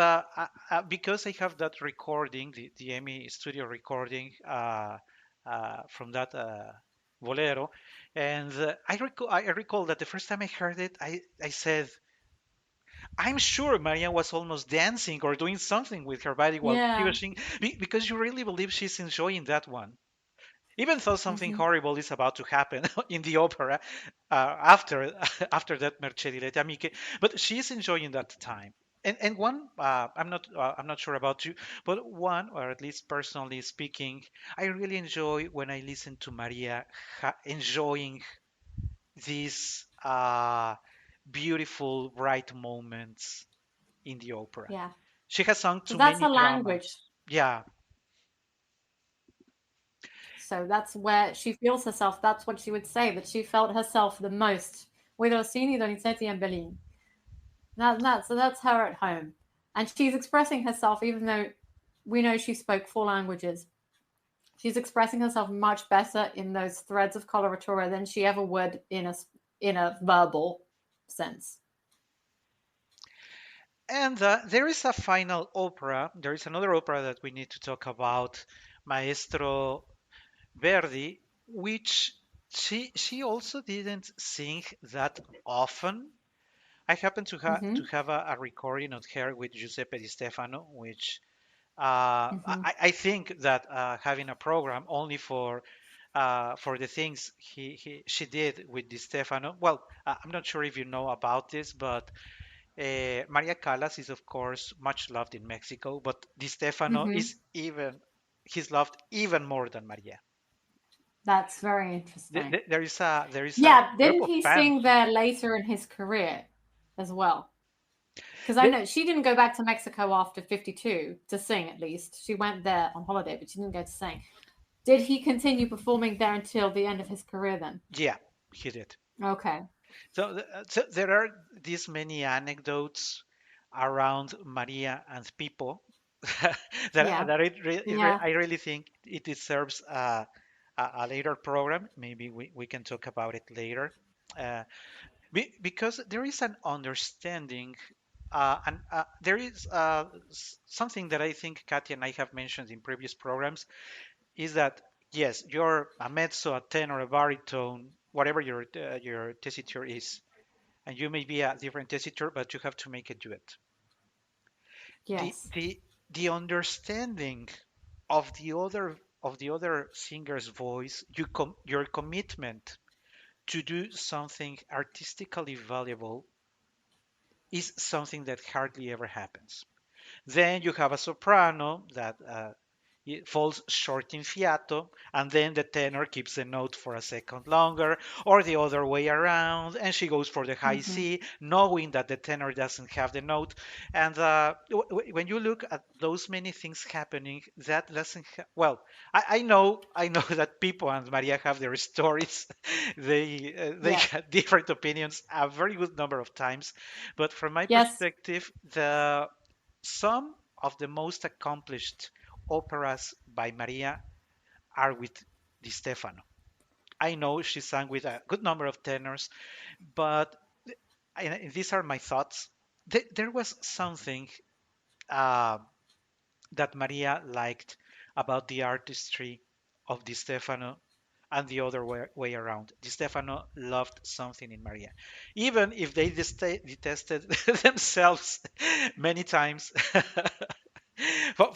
because I have that recording, the EMI studio recording from that bolero, and I recall that the first time I heard it, I said, I'm sure Maria was almost dancing or doing something with her body while she Yeah. was singing, because you really believe she's enjoying that one. Even though something Hmm. horrible is about to happen in the opera after after that Mercedilete Amiche, but she is enjoying that time. And one, I'm not sure about you, but one, or at least personally speaking, I really enjoy when I listen to Maria enjoying these beautiful, bright moments in the opera. Yeah. She has sung So too that's many her language. dramas. Yeah, So that's where she feels herself. That's what she would say, that she felt herself the most with Rossini, Donizetti, and Bellini. So that's her at home. And she's expressing herself, even though we know she spoke four languages. She's expressing herself much better in those threads of coloratura than she ever would in a verbal sense. and there is a final opera. There is another opera that we need to talk about, Maestro Verdi, which she also didn't sing that often. I happen to Hmm. have a recording of her with Giuseppe Di Stefano, which Hmm. I think that having a program only for the things she did with Di Stefano. Well, I'm not sure if you know about this, but Maria Callas is of course much loved in Mexico, but Di Stefano Hmm. is even he's loved even more than Maria. That's very interesting. There is a Yeah, group didn't of he fans. sing there later in his career as well? Because I There, know she didn't go back to Mexico after 52 to sing, at least. She went there on holiday, but she didn't go to sing. Did he continue performing there until the end of his career then? yeah, he did. Okay. So there are these many anecdotes around Maria and Pipo Yeah. Yeah. I really think it deserves a later program. Maybe we can talk about it later. Uh, because there is an understanding, and there is something that I think Katya and I have mentioned in previous programs, is that yes, you're a mezzo, a tenor, a baritone, whatever your tessiture is, and you may be a different tessiture, but you have to make a duet. The Yes. the the understanding of the other singer's voice, your commitment to do something artistically valuable is something that hardly ever happens. Then you have a soprano that it falls short in fiato, and then the tenor keeps the note for a second longer, or the other way around, and she goes for the high Hmm. C, knowing that the tenor doesn't have the note. And when you look at those many things happening, that doesn't. Well, I know that people and Maria have their stories. They Yeah. had different opinions a very good number of times, but from my Yes. perspective, the some of the most accomplished operas by Maria are with Di Stefano. I know she sang with a good number of tenors, but and these are my thoughts. There was something uh, that Maria liked about the artistry of Di Stefano and the other way around. Di Stefano loved something in Maria, even if they detested themselves many times.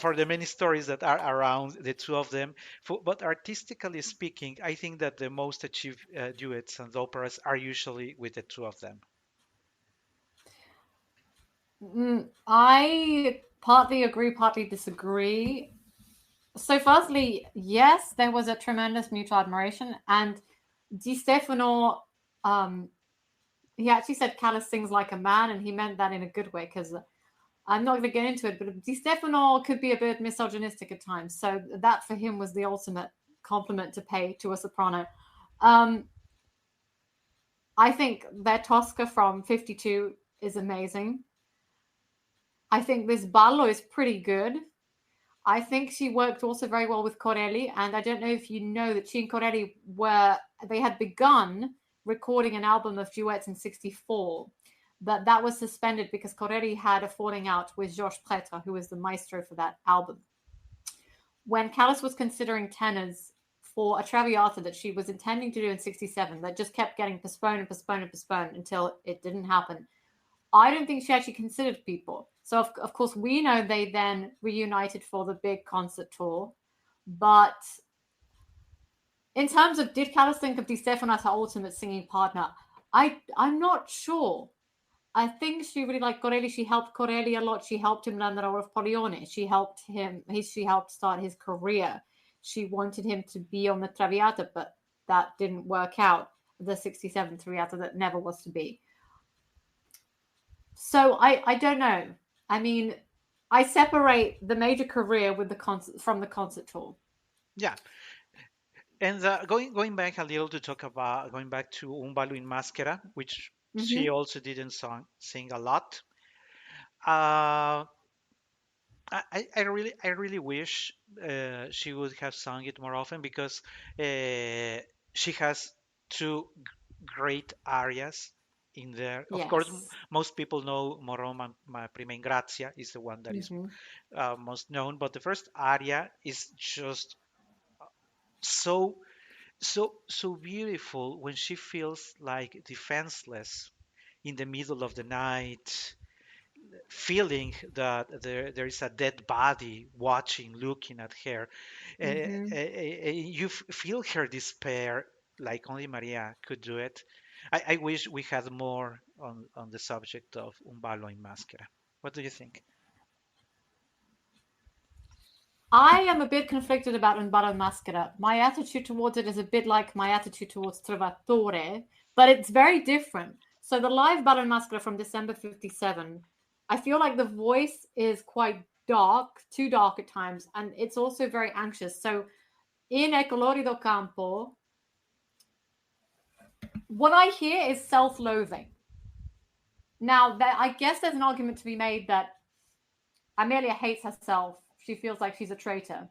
For the many stories that are around the two of them. But artistically speaking, I think that the most achieved duets and operas are usually with the two of them. I partly agree, partly disagree. So, firstly, yes, there was a tremendous mutual admiration, and Di Stefano, he actually said Callas sings like a man, and he meant that in a good way because I'm not going to get into it, but Di Stefano could be a bit misogynistic at times. So that for him was the ultimate compliment to pay to a soprano. Um, I think their Tosca from 52 is amazing. I think this Ballo is pretty good. I think she worked also very well with Corelli, and I don't know if you know that she and Corelli they had begun recording an album of duets in 64, but that was suspended because Corelli had a falling out with Georges Prêtre, who was the maestro for that album. When Callas was considering tenors for a Traviata that she was intending to do in 67, that just kept getting postponed and postponed and postponed until it didn't happen, I don't think she actually considered people. So, of course, we know they then reunited for the big concert tour. But in terms of did Callas think of Di Stefano as her ultimate singing partner, I'm not sure. I think she really liked Corelli. She helped Corelli a lot. She helped him learn the role of Pollione. She helped start his career. She wanted him to be on the Traviata, but that didn't work out. The 67 Traviata that never was to be. So I don't know. I mean, I separate the major career with the concert from the concert tour. Yeah. And going back a little to talk about going back to Un ballo in maschera, which she Mm-hmm. also didn't sing a lot. Uh, I really wish she would have sung it more often because she has two great arias in there. Of course, Yes. most people know Moro ma prima in grazia is the one that is Mm-hmm. most known, but the first aria is just so so beautiful when she feels like defenseless in the middle of the night, feeling that there is a dead body watching, looking at her. Mm-hmm. You feel her despair like only Maria could do it. I wish we had more on the subject of Un ballo in maschera. What do you think? I am a bit conflicted about Un ballo in maschera. My attitude towards it is a bit like my attitude towards Trovatore, but it's very different. So the live ballo in maschera from December 57, I feel like the voice is quite dark, too dark at times, and it's also very anxious. So in E Colori do Campo, what I hear is self-loathing. Now, I guess there's an argument to be made that Amelia hates herself. She feels like she's a traitor.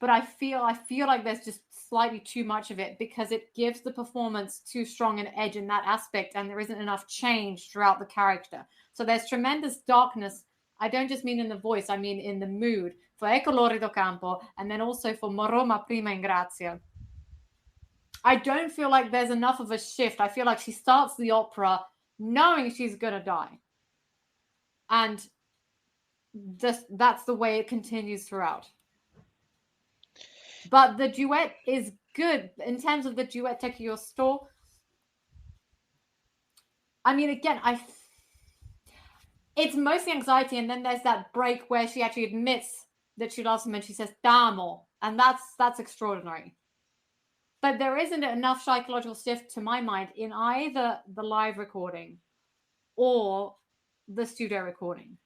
But I feel like there's just slightly too much of it because it gives the performance too strong an edge in that aspect, and there isn't enough change throughout the character. So there's tremendous darkness. I don't just mean in the voice, I mean in the mood for E Colori do Campo, and then also for Moro ma prima in grazia. I don't feel like there's enough of a shift. I feel like she starts the opera knowing she's gonna die, and that's the way it continues throughout. But the duet is good in terms of the duet Take Your Store. I mean, again, it's mostly anxiety, and then there's that break where she actually admits that she loves him, and she says "Damo," and that's extraordinary. But there isn't enough psychological shift, to my mind, in either the live recording or the studio recording.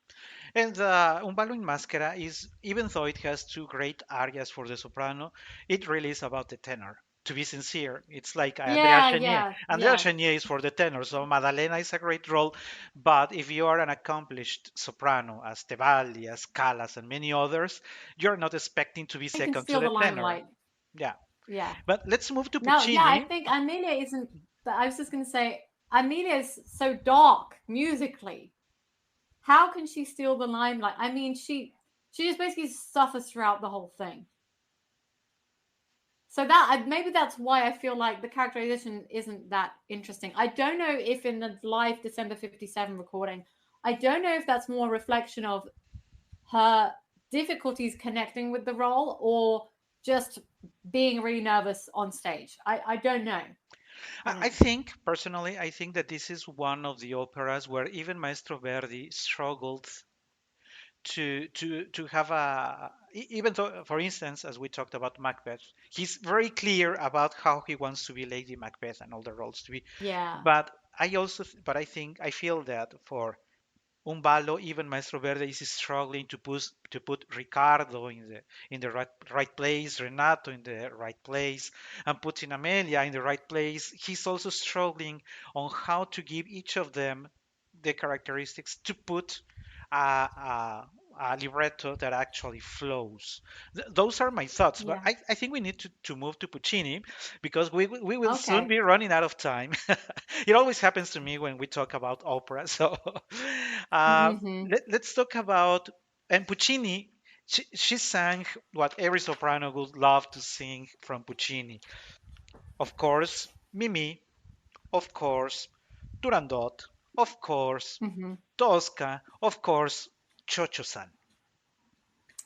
And Un ballo in maschera is, even though it has two great arias for the soprano, it really is about the tenor. To be sincere, it's like Andrea Yeah, Chenier. yeah, Andrea yeah. Chenier is for the tenor, so Maddalena is a great role. But if you are an accomplished soprano, as Tebaldi, as Callas, and many others, you're not expecting to be It can second to steal the the tenor. limelight. Yeah. Yeah. But let's move to No, yeah, I Puccini. think Amelia isn't. I was just going to say, Amelia is so dark musically. How can she steal the limelight? I mean, she just basically suffers throughout the whole thing. So that maybe that's why I feel like the characterization isn't that interesting. I don't know if in the live December 57 recording, I don't know if that's more a reflection of her difficulties connecting with the role or just being really nervous on stage. I don't know. I don't I know. think, personally, I think that this is one of the operas where even Maestro Verdi struggled to have even though, for instance, as we talked about Macbeth, he's very clear about how he wants to be Lady Macbeth and all the roles to be. Yeah. But I feel that for Umbalo, even Maestro Verde is struggling to put Ricardo in the right place, Renato in the right place, and putting Amelia in the right place. He's also struggling on how to give each of them the characteristics to put a, a libretto that actually flows. Those are my thoughts, but Yeah. I think we need to move to Puccini because we will soon Okay. be running out of time. It always happens to me when we talk about opera. So Hmm. let's talk about and Puccini. She sang what every soprano would love to sing from Puccini. Of course, Mimi. Of course, Turandot. Of course, Hmm. Tosca. Of course, Chocho-san.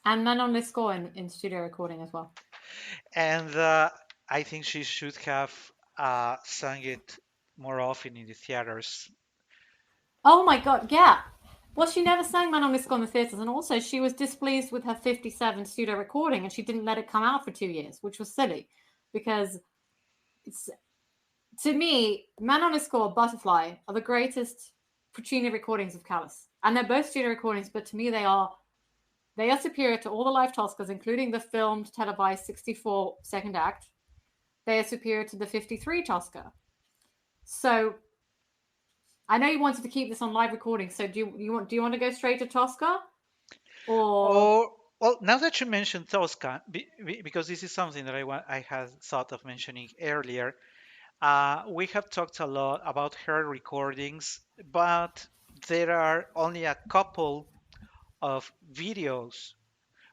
And Manon Lescaut in studio recording as well. And I think she should have sung it more often in the theaters. Oh my God, yeah. Well, she never sang Manon Lescaut in the theatres, and also she was displeased with her 57 studio recording, and she didn't let it come out for 2 years, which was silly, because it's, to me, Manon Lescaut, Butterfly are the greatest Puccini recordings of Callas, and they're both studio recordings, but to me they are superior to all the live Toscas, including the filmed televised 64 second act. They are superior to the 53 Tosca. So I know you wanted to keep this on live recording. So do you want to go straight to Tosca, or Or well, now that you mentioned Tosca, because this is something that I had thought of mentioning earlier. We have talked a lot about her recordings, but there are only a couple of videos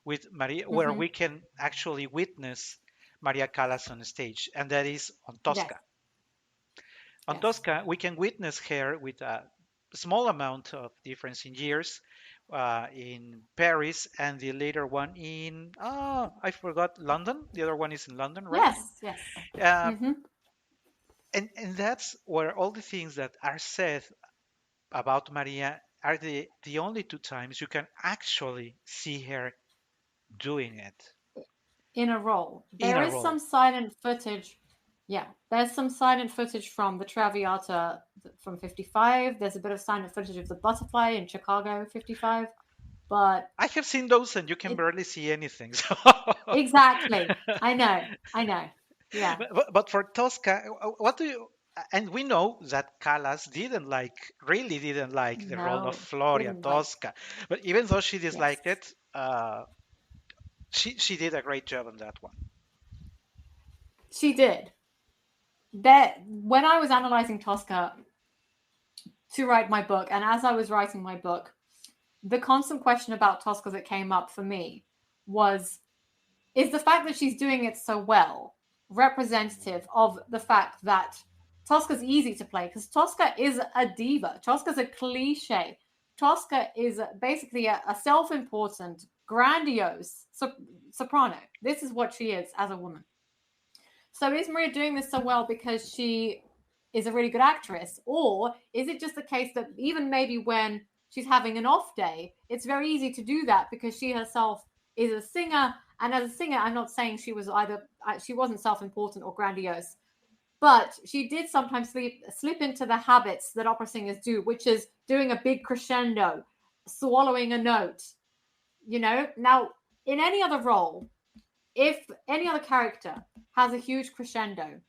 with Maria where mm-hmm. we can actually witness Maria Callas on stage, and that is on Yes, Tosca. On yes, Tosca, we can witness her with a small amount of difference in years in Paris, and the later one in, I forgot, London. The other one is in London, right? yes. Uh, Mm-hmm. and that's where all the things that are said about Maria are the only two times you can actually see her doing it In a role. in There a is role. some silent footage. Yeah, there's some silent footage from the Traviata from 55. There's a bit of silent footage of the Butterfly in Chicago 55, but I have seen those and you can it barely see anything. So exactly. I know. Yeah. but for Tosca, what do you? And we know that Callas really didn't like the role of No, Floria didn't like. Tosca. But even though she Yes, disliked it, she did a great job on that one. she did. That when I was analyzing Tosca to write my book, and as I was writing my book, the constant question about Tosca that came up for me was, is the fact that she's doing it so well representative of the fact that Tosca's easy to play? Because Tosca is a diva. Tosca's a cliche. Tosca is basically a self-important, grandiose soprano. This is what she is as a woman. So is Maria doing this so well because she is a really good actress? Or is it just the case that even maybe when she's having an off day, it's very easy to do that because she herself is a singer. And as a singer, I'm not saying she wasn't self-important or grandiose, but she did sometimes slip into the habits that opera singers do, which is doing a big crescendo, swallowing a note. Now in any other role, if any other character has a huge crescendo,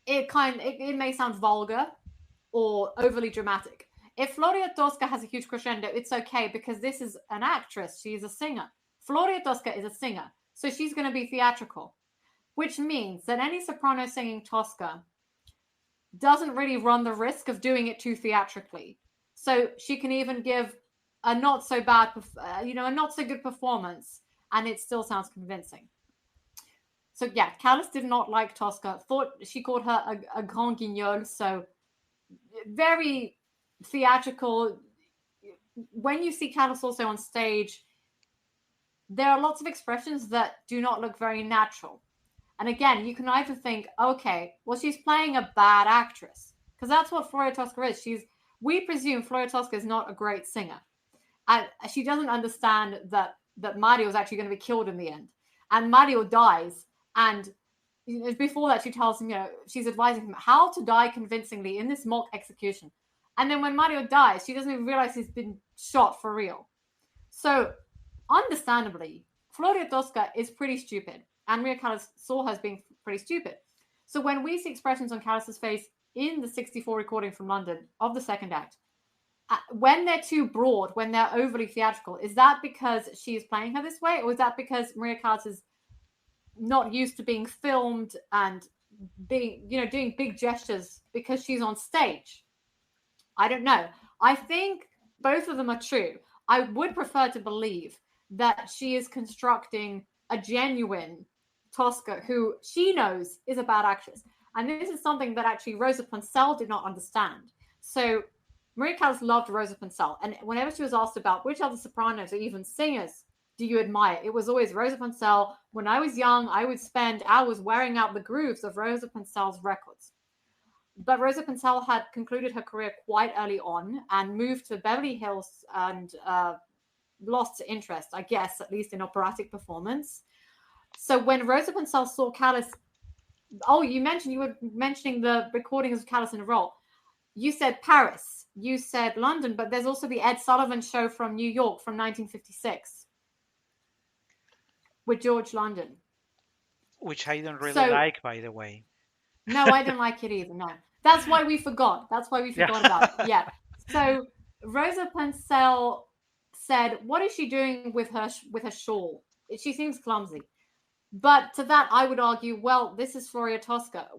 it may sound vulgar or overly dramatic. If Floria Tosca has a huge crescendo, it's okay because this is an actress. She's a singer. Floria Tosca is a singer, so she's going to be theatrical, which means that any soprano singing Tosca doesn't really run the risk of doing it too theatrically. So she can even give a not so bad, a not so good performance, and it still sounds convincing. So yeah, Callas did not like Tosca. Thought she called her a grand guignol. So very theatrical. When you see Callas also on stage, there are lots of expressions that do not look very natural. And again, you can either think, okay, well, she's playing a bad actress, because that's what Floria Tosca is. We presume Floria Tosca is not a great singer. And she doesn't understand that Mario is actually going to be killed in the end. And Mario dies. And before that, she tells him, she's advising him how to die convincingly in this mock execution. And then when Mario dies, she doesn't even realize he's been shot for real. So, understandably, Floria Tosca is pretty stupid. And Maria Callas saw her as being pretty stupid. So when we see expressions on Callas's face in the 64 recording from London of the second act, when they're too broad, when they're overly theatrical, is that because she's playing her this way? Or is that because Maria Callas is not used to being filmed and being, doing big gestures because she's on stage? I don't know. I think both of them are true. I would prefer to believe that she is constructing a genuine Tosca who she knows is a bad actress. And this is something that actually Rosa Ponselle did not understand. So Maria Callas loved Rosa Ponselle. And whenever she was asked about which other sopranos or even singers do you admire, it was always Rosa Ponselle. When I was young, I would spend hours wearing out the grooves of Rosa Poncelle's records. But Rosa Ponselle had concluded her career quite early on and moved to Beverly Hills and lost interest, I guess, at least in operatic performance. So when Rosa Ponselle saw Callas, you were mentioning the recordings of Callas in a role. You said Paris, you said London, but there's also the Ed Sullivan Show from New York from 1956 with George London. Which I don't really like, by the way. No, I don't like it either, no. That's why we forgot. About it. Yeah. So Rosa Ponselle said, what is she doing with her shawl? She seems clumsy. But to that, I would argue, well, this is Floria Tosca.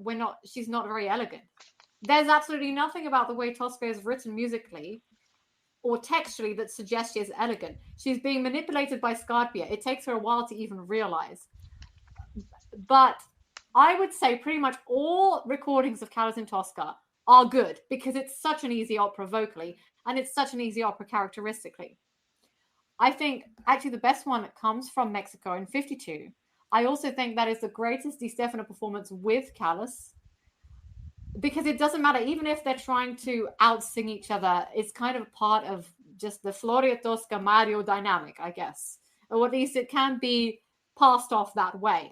She's not very elegant. There's absolutely nothing about the way Tosca is written musically or textually that suggests she is elegant. She's being manipulated by Scarpia. It takes her a while to even realize. But I would say pretty much all recordings of Callas in Tosca are good because it's such an easy opera vocally and it's such an easy opera characteristically. I think actually the best one comes from Mexico in 52. I also think that is the greatest Di Stefano performance with Callas because it doesn't matter, even if they're trying to out-sing each other, it's kind of part of just the Floria Tosca Mario dynamic, I guess. Or at least it can be passed off that way.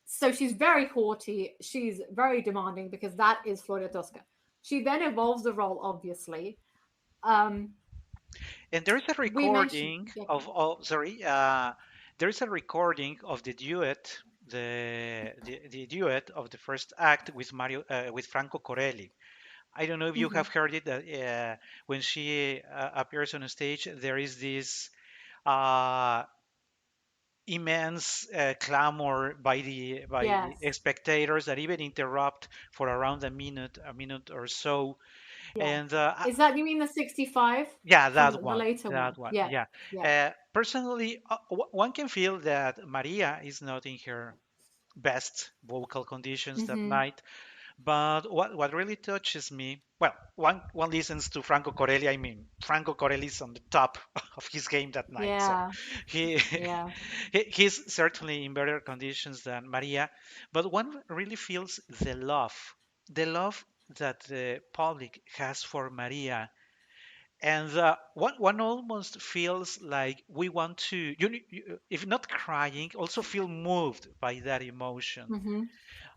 So she's very haughty. She's very demanding because that is Floria Tosca. She then evolves the role, obviously. And there is a recording there is a recording of the duet, the duet of the first act with with Franco Corelli. I don't know if you have heard it. That when she appears on a stage, there is this immense clamor by the spectators that even interrupt for around a minute or so. Yeah. And is that, you mean the 65? Yeah, that one. The later that one. Yeah. Personally, one can feel that Maria is not in her best vocal conditions that night. But what really touches me, well, one listens to Franco Corelli. I mean, Franco Corelli is on the top of his game that night. Yeah. So he's certainly in better conditions than Maria. But one really feels the love that the public has for Maria. And one almost feels like we want to, if not crying, also feel moved by that emotion.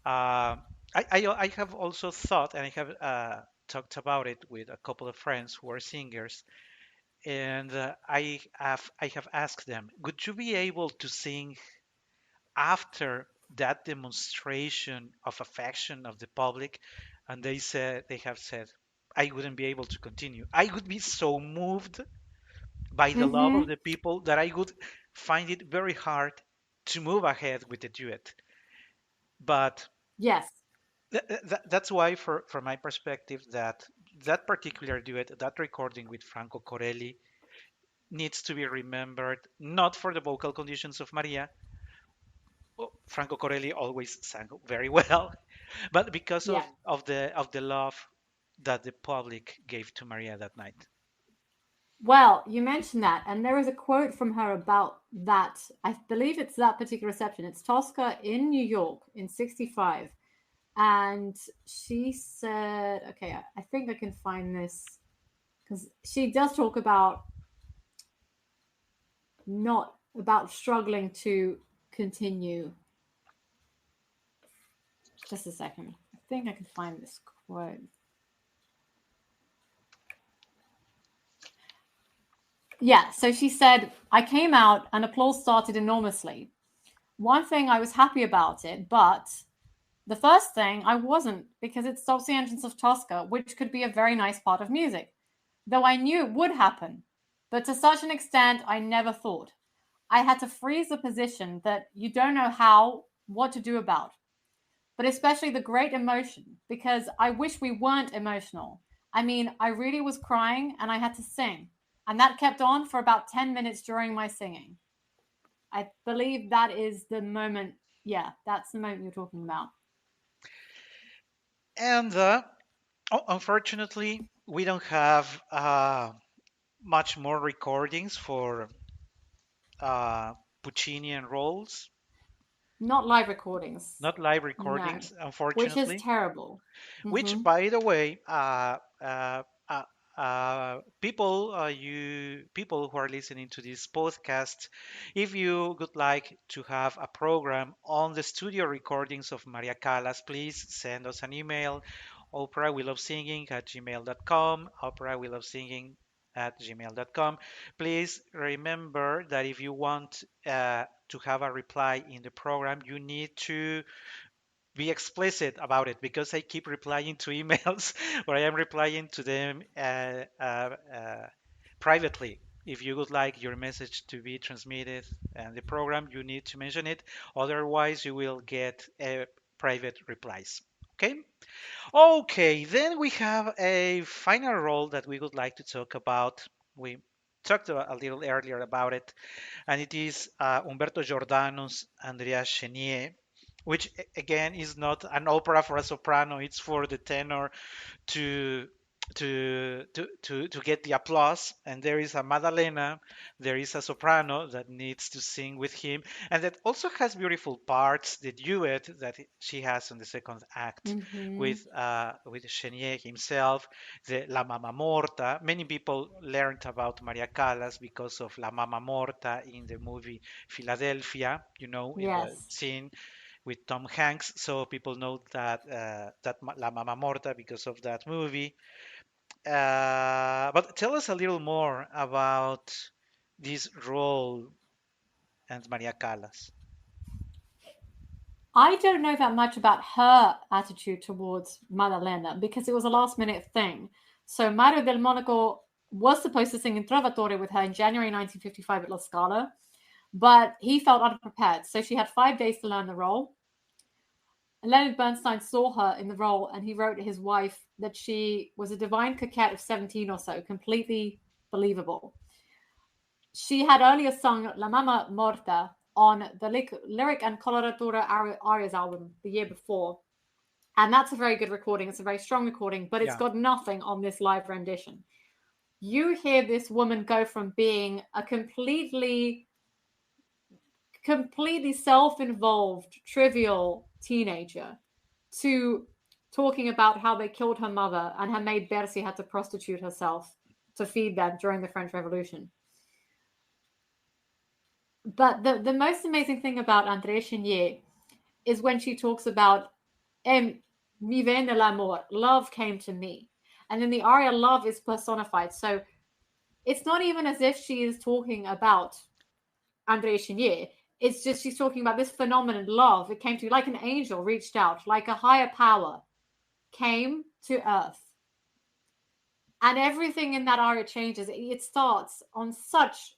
I have also thought, and I have talked about it with a couple of friends who are singers, and I have asked them, would you be able to sing after that demonstration of affection of the public? And they have said, I wouldn't be able to continue. I would be so moved by the love of the people that I would find it very hard to move ahead with the duet. But yes, that's why, from my perspective, that particular duet, that recording with Franco Corelli, needs to be remembered, not for the vocal conditions of Maria. Franco Corelli always sang very well, but because of the love that the public gave to Maria that night. Well, you mentioned that, and there is a quote from her about that. I believe it's that particular reception. It's Tosca in New York in 65. And she said, okay, I think I can find this because she does talk about not about struggling to continue. Just a second. I think I can find this quote. Yeah, so she said, I came out and applause started enormously. One thing I was happy about it, but the first thing I wasn't, because it stops the entrance of Tosca, which could be a very nice part of music. Though I knew it would happen, but to such an extent I never thought. I had to freeze the position that you don't know what to do about, but especially the great emotion, because I wish we weren't emotional. I mean, I really was crying and I had to sing, and that kept on for about 10 minutes during my singing. I believe that is the moment. Yeah, that's the moment you're talking about. And unfortunately, we don't have much more recordings for Puccini and Rolls. Not live recordings. Not live No. recordings, Which is unfortunately. terrible. Which, Mm-hmm. by the way, people who are listening to this podcast, if you would like to have a program on the studio recordings of Maria Callas, please send us an email, opera we love singing at gmail.com, opera we love singing at gmail.com. Please remember that if you want to have a reply in the program, you need to be explicit about it, because I keep replying to emails or I am replying to them privately. If you would like your message to be transmitted in the program, you need to mention it. Otherwise, you will get private replies. Okay? Okay, then we have a final role that we would like to talk about. We talked a little earlier about it, and it is Umberto Giordano's Andrea Chenier, which again is not an opera for a soprano; it's for the tenor to to get the applause. And there is a Maddalena, there is a soprano that needs to sing with him, and that also has beautiful parts. The duet that she has in the second act Mm-hmm. with Chenier himself, the La Mama Morta. Many people learned about Maria Callas because of La Mama Morta in the movie Philadelphia. You know, in the Yes. scene with Tom Hanks, so people know that La Mama Morta because of that movie. But tell us a little more about this role and Maria Callas. I don't know that much about her attitude towards Maddalena because it was a last minute thing. So Mario del Monaco was supposed to sing in Trovatore with her in January 1955 at La Scala, but he felt unprepared. So she had 5 days to learn the role. Leonard Bernstein saw her in the role and he wrote his wife that she was a divine coquette of 17 or so, completely believable. She had earlier sung La Mama Morta on the Lyric and Coloratura Arias album the year before. And that's a very good recording. It's a very strong recording, but it's Yeah, got nothing on this live rendition. You hear this woman go from being a completely self-involved, trivial teenager to talking about how they killed her mother and her maid Bercy had to prostitute herself to feed them during the French Revolution. But the most amazing thing about André Chenier is when she talks about mi venne l'amor, love came to me. And then the aria love is personified. So it's not even as if she is talking about André Chenier. It's just she's talking about this phenomenon, love. It came to you like an angel reached out, like a higher power came to earth. And everything in that aria changes. It starts on such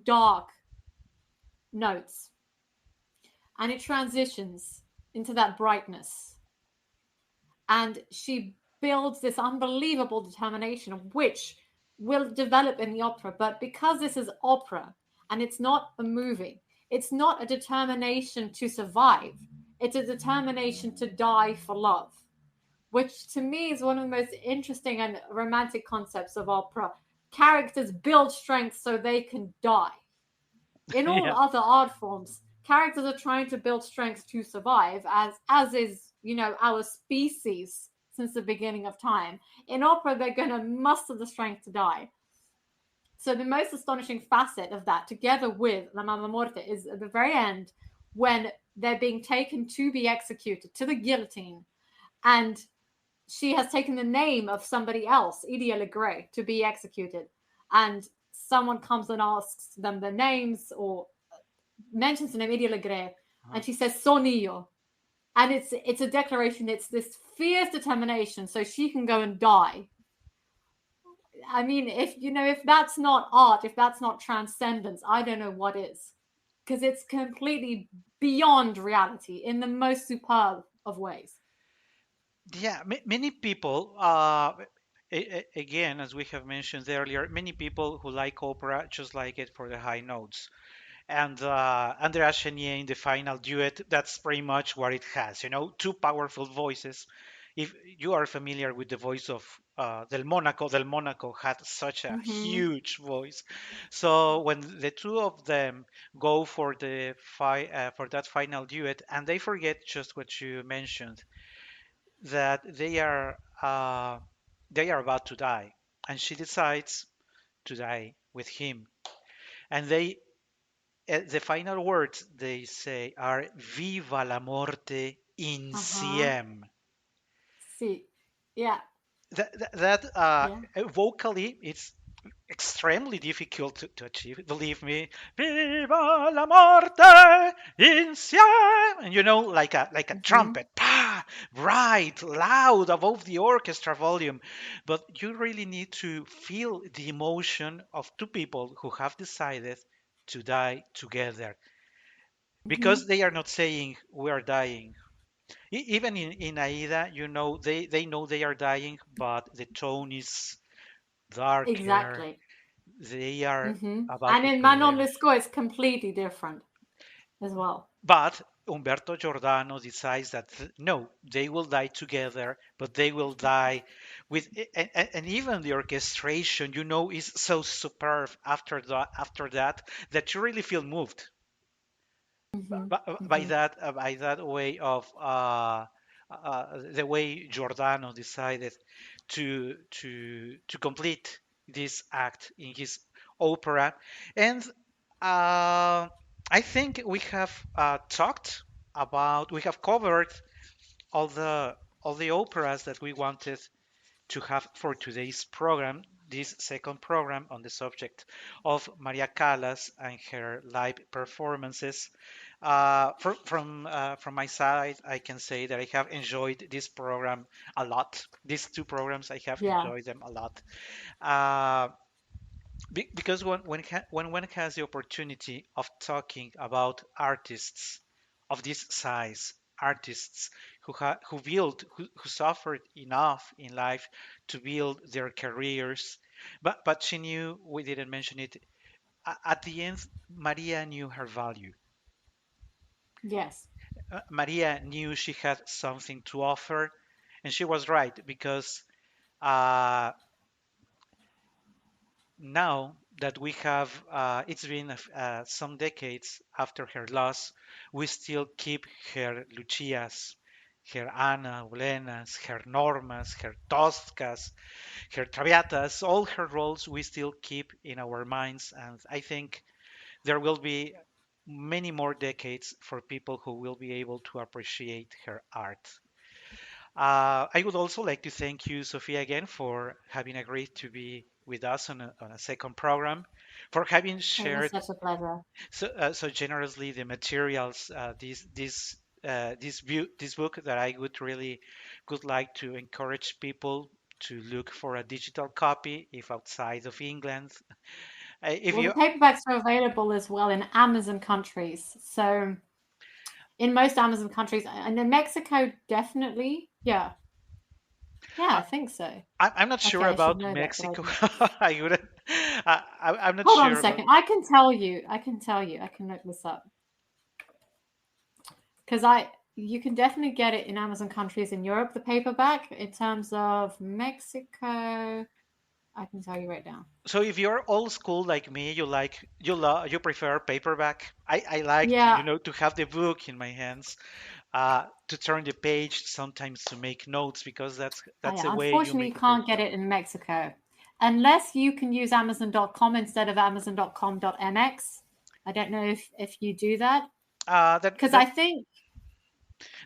dark notes and it transitions into that brightness. And she builds this unbelievable determination, which will develop in the opera. But because this is opera and it's not a movie, it's not a determination to survive, it's a determination to die for love, which to me is one of the most interesting and romantic concepts of opera. Characters build strength so they can die. In all yeah, other art forms, characters are trying to build strength to survive, as is, our species since the beginning of time. In opera, they're going to muster the strength to die. So the most astonishing facet of that, together with La Mama Morte, is at the very end when they're being taken to be executed to the guillotine, and she has taken the name of somebody else, Idia Legre, to be executed, and someone comes and asks them their names or mentions the name Idia Legre, and she says Sonio, and it's a declaration. It's this fierce determination, so she can go and die. I mean, if that's not art, if that's not transcendence, I don't know what is, because it's completely beyond reality in the most superb of ways. Yeah, many people, again, as we have mentioned earlier, many people who like opera just like it for the high notes. And Andrea Chenier in the final duet, that's pretty much what it has. Two powerful voices. If you are familiar with the voice of Del Monaco had such a huge voice. So when the two of them go for for that final duet, and they forget just what you mentioned, that they are about to die, and she decides to die with him, and the final words they say are "Viva la morte insieme." See, yeah, That yeah. vocally, it's extremely difficult to achieve. Believe me, "Viva la morte insieme," and like a trumpet, pa, right, loud above the orchestra volume. But you really need to feel the emotion of two people who have decided to die together, because they are not saying we are dying. Even in Aida, they know they are dying, but the tone is darker. Exactly. They are about And to in Manon perish. Lescaut, it's completely different as well. But Umberto Giordano decides that no, they will die together, but they will die with, and even the orchestration, is so superb after that you really feel moved by that way of the way Giordano decided to complete this act in his opera. And I think we have covered all the operas that we wanted to have for today's program, this second program on the subject of Maria Callas and her live performances. From my side, I can say that I have enjoyed this program a lot. These two programs, I have Yeah. enjoyed them a lot. Uh, because when one has the opportunity of talking about artists of this size, artists who suffered enough in life to build their careers, but she knew, we didn't mention it, at the end, Maria knew her value. Yes. Maria knew she had something to offer, and she was right, because uh, now that we have, it's been some decades after her loss, we still keep her Lucias, her Ana Bolenas, her Normas, her Toscas, her Traviatas, all her roles we still keep in our minds. And I think there will be many more decades for people who will be able to appreciate her art. I would also like to thank you, Sophia, again for having agreed to be with us on a second program, for having It was shared such a pleasure. so generously the materials, this book that I would like to encourage people to look for a digital copy if outside of England. If Well, the you paperbacks are available as well in Amazon countries. So in most Amazon countries, and in Mexico, definitely. Yeah. Yeah, I think so. I'm not sure Okay, I should about know that, but I Mexico. don't. I wouldn't. I'm not Hold on a sure about. second. I can tell you. I can tell you. I can look this up because you can definitely get it in Amazon countries in Europe. The paperback. In terms of Mexico, I can tell you right now. So if you're old school like me, you prefer paperback. I like Yeah, to have the book in my hands. to turn the page, sometimes to make notes, because Oh, that's yeah, a way you unfortunately, make you it very can't get fun. it in Mexico unless you can use Amazon.com instead of Amazon.com.mx. I don't know if you do that Uh, that because I that think.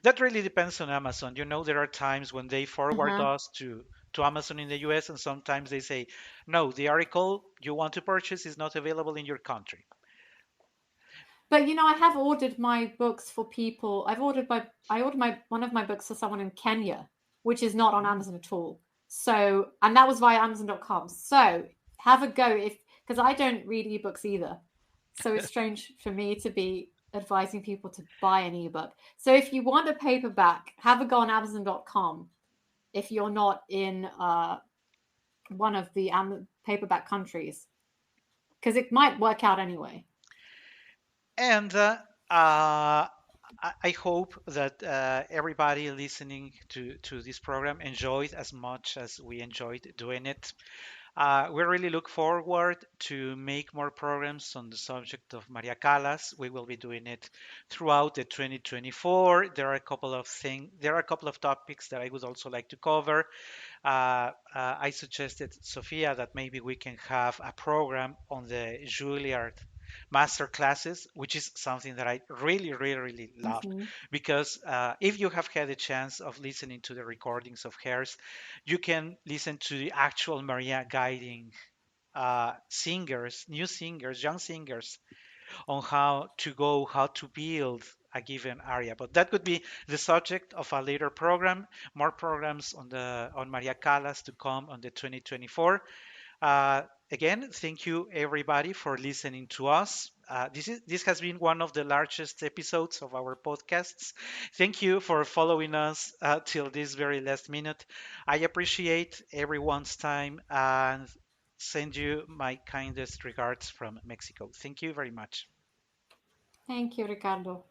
that really depends on Amazon. There are times when they forward Uh-huh. us to Amazon in the US, and sometimes they say, no, the article you want to purchase is not available in your country. But I have ordered my books for people. I ordered my one of my books for someone in Kenya, which is not on Mm. Amazon at all. So, and that was via Amazon.com. So, have a go if because I don't read ebooks either. So it's strange for me to be advising people to buy an ebook. So if you want a paperback, have a go on Amazon.com if you're not in one of the paperback countries, because it might work out anyway. And I hope that everybody listening to this program enjoyed as much as we enjoyed doing it. We really look forward to make more programs on the subject of Maria Callas. We will be doing it throughout the 2024. There are a couple of topics that I would also like to cover. I suggested, Sophia, that maybe we can have a program on the Juilliard master classes, which is something that I really, really, really love. Mm-hmm. Because if you have had a chance of listening to the recordings of hers, you can listen to the actual Maria guiding singers, new singers, young singers, on how to build a given area. But that could be the subject of a later program. More programs on Maria Callas to come on the 2024. Uh, Again, thank you everybody for listening to us. This has been one of the largest episodes of our podcasts. Thank you for following us till this very last minute. I appreciate everyone's time and send you my kindest regards from Mexico. Thank you very much. Thank you, Ricardo.